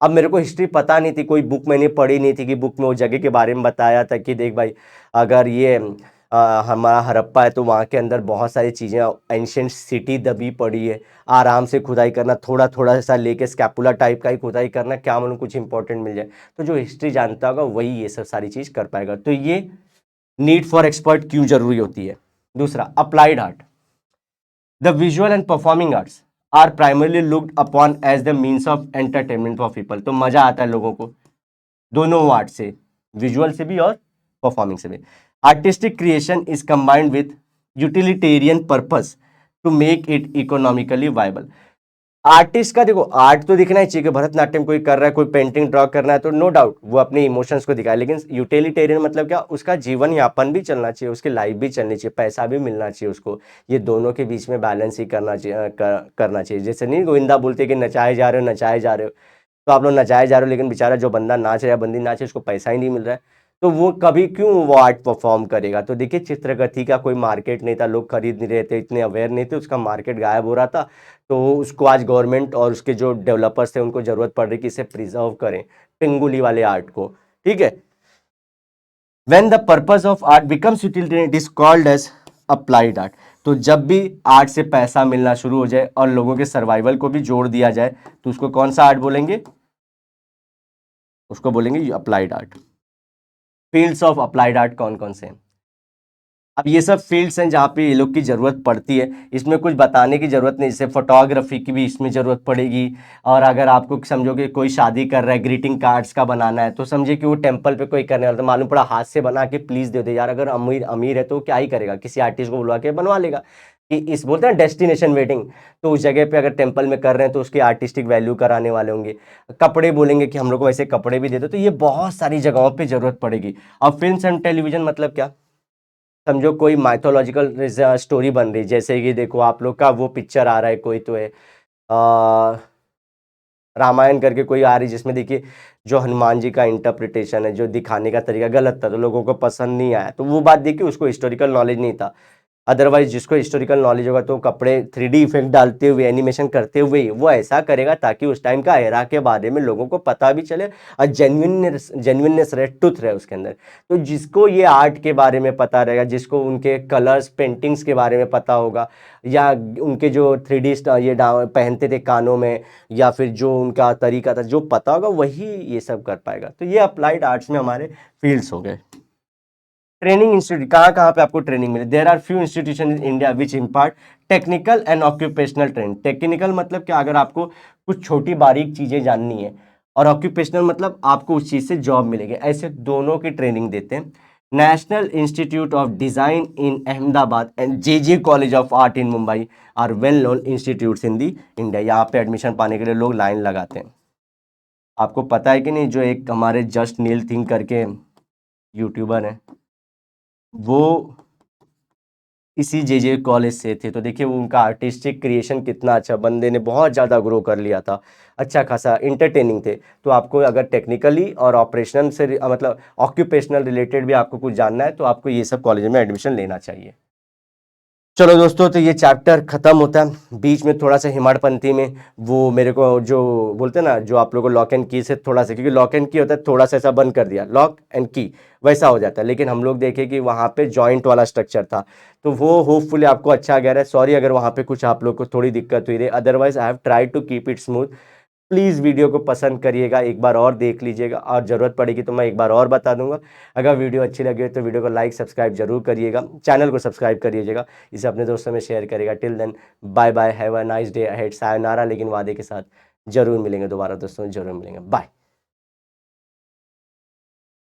S1: अब मेरे को हिस्ट्री पता नहीं थी, कोई बुक मैंने पढ़ी नहीं थी कि बुक में वो जगह के बारे में बताया था कि देख भाई अगर ये हमारा हड़प्पा है तो वहाँ के अंदर बहुत सारी चीज़ें, एंशियंट सिटी दबी पड़ी है, आराम से खुदाई करना, थोड़ा थोड़ा सा लेके स्कैपुला टाइप का ही खुदाई करना, क्या मालूम कुछ इंपॉर्टेंट मिल जाए। तो जो हिस्ट्री जानता होगा वही ये सब सारी चीज़ कर पाएगा। तो ये नीड फॉर एक्सपर्ट क्यों जरूरी होती है। दूसरा, applied art. The visual and performing arts are primarily looked upon as the means of entertainment for people. तो मजा आता है लोगों को दोनों आर्ट से, विजुअल से भी और परफॉर्मिंग से भी। Artistic creation is combined with utilitarian purpose to make it economically viable. Artist का देखो आर्ट तो दिखना ही चाहिए कि भरतनाट्यम कोई कर रहा है, कोई पेंटिंग ड्रॉ करना है तो नो डाउट वो अपने इमोशंस को दिखाए, लेकिन यूटिलिटेरियन मतलब क्या, उसका जीवन यापन भी चलना चाहिए, उसकी लाइफ भी चलनी चाहिए, पैसा भी मिलना चाहिए उसको। ये दोनों के बीच में बैलेंस ही करना चाहिए, करना चाहिए। जैसे नहीं गोविंदा बोलते कि नचाए जा रहे हो नचाए जा रहे हो, तो आप लोग नचाए जा रहे हो लेकिन बेचारा जो बंदा नाच रहा है, बंदी नाच रही है, उसको पैसा ही नहीं मिल रहा है, तो वो कभी क्यों वो आर्ट परफॉर्म करेगा। तो देखिए चित्रगति का कोई मार्केट नहीं था, लोग खरीद नहीं रहे थे, इतने अवेयर नहीं थे, उसका मार्केट गायब हो रहा था। तो उसको आज गवर्नमेंट और उसके जो डेवलपर्स थे उनको जरूरत पड़ रही कि इसे प्रिजर्व करें, पिंगुली वाले आर्ट को। ठीक है, when the purpose of art becomes utilitarian it is called as applied art. तो जब भी आर्ट से पैसा मिलना शुरू हो जाए और लोगों के सर्वाइवल को भी जोड़ दिया जाए तो उसको कौन सा आर्ट बोलेंगे, उसको बोलेंगे applied art. Fields of applied art कौन कौन से हैं। अब ये सब फील्ड्स हैं जहाँ पे ये लोग की ज़रूरत पड़ती है, इसमें कुछ बताने की ज़रूरत नहीं। जैसे फोटोग्राफी की भी इसमें ज़रूरत पड़ेगी, और अगर आपको समझो कि कोई शादी कर रहा है, ग्रीटिंग कार्ड्स का बनाना है, तो समझिए कि वो टेंपल पे कोई करने वाला, तो मालूम पड़ा हाथ से बना के प्लीज़ दे दे यार। अगर अमीर अमीर है तो क्या ही करेगा, किसी आर्टिस्ट को बुलवा के बनवा लेगा। कि इस बोलते हैं डेस्टिनेशन वेडिंग, तो उस जगह पे अगर टेंपल में कर रहे हैं तो उसकी आर्टिस्टिक वैल्यू कराने वाले होंगे। कपड़े बोलेंगे कि हम लोग को ऐसे कपड़े भी दे दो, तो ये बहुत सारी जगहों पे ज़रूरत पड़ेगी। अब फिल्म एंड टेलीविजन मतलब क्या, समझो कोई माइथोलॉजिकल स्टोरी बन रही, जैसे कि देखो आप लोग का वो पिक्चर आ रहा है, कोई तो है रामायण करके कोई आ रही, जिसमें देखिए जो हनुमान जी का इंटरप्रिटेशन है, जो दिखाने का तरीका गलत था तो लोगों को पसंद नहीं आया, तो वो बात देखिए उसको हिस्टोरिकल नॉलेज नहीं था। अदरवाइज जिसको हिस्टोरिकल नॉलेज होगा तो कपड़े 3D इफेक्ट डालते हुए, एनिमेशन करते हुए वो ऐसा करेगा ताकि उस टाइम का एरा के बारे में लोगों को पता भी चले और जेन्युइननेस रहे, ट्रुथ रहे उसके अंदर। तो जिसको ये आर्ट के बारे में पता रहेगा, जिसको उनके कलर्स पेंटिंग्स के बारे में पता होगा, या उनके जो 3D ये पहनते थे कानों में, या फिर जो उनका तरीका था जो पता होगा, वही ये सब कर पाएगा। तो ये अप्लाइड आर्ट्स में हमारे फील्ड्स हो गए। ट्रेनिंग इंस्टीट्यूट, कहाँ कहाँ पे आपको ट्रेनिंग मिले, there are few institution in India which impart technical and occupational training. Technical मतलब क्या, अगर आपको कुछ छोटी बारीक चीज़ें जाननी है, और ऑक्यूपेशनल मतलब आपको उस चीज़ से जॉब मिलेगी, ऐसे दोनों की ट्रेनिंग देते हैं। National Institute of Design in Ahmedabad and J college of art in Mumbai are well known institutes in the India. यहाँ पे एडमिशन पाने के लिए लोग लाइन लगाते हैं। आपको पता है कि नहीं, जो एक हमारे जस्ट नील थिंक करके यूट्यूबर हैं, वो इसी जे कॉलेज से थे। तो देखिए वो उनका आर्टिस्टिक क्रिएशन कितना अच्छा, बंदे ने बहुत ज़्यादा ग्रो कर लिया था, अच्छा खासा इंटरटेनिंग थे। तो आपको अगर टेक्निकली और ऑपरेशनल से मतलब ऑक्यूपेशनल रिलेटेड भी आपको कुछ जानना है तो आपको ये सब कॉलेज में एडमिशन लेना चाहिए। चलो दोस्तों, तो ये चैप्टर खत्म होता है। बीच में थोड़ा सा हिमाड़पंथी में वो मेरे को जो बोलते हैं ना, जो आप लोगों को लॉक एंड की से थोड़ा सा, क्योंकि लॉक एंड की होता है थोड़ा सा ऐसा बंद कर दिया, लॉक एंड की वैसा हो जाता है, लेकिन हम लोग देखें कि वहाँ पे जॉइंट वाला स्ट्रक्चर था, तो वो होपफुली आपको अच्छा गया है। सॉरी अगर वहाँ पे कुछ आप लोग को थोड़ी दिक्कत हुई रही, otherwise I have try to keep it smooth. Please video को पसंद करिएगा, एक बार और देख लीजिएगा, और ज़रूरत पड़ेगी तो मैं एक बार और बता दूंगा। अगर वीडियो अच्छी लगी हो तो वीडियो को लाइक सब्सक्राइब जरूर करिएगा, चैनल को सब्सक्राइब करिएगा, इसे अपने दोस्तों में शेयर करिएगा। Till then bye bye, have a nice day ahead, सायोनारा, लेकिन वादे के साथ जरूर मिलेंगे दोबारा दोस्तों, जरूर मिलेंगे, बाय।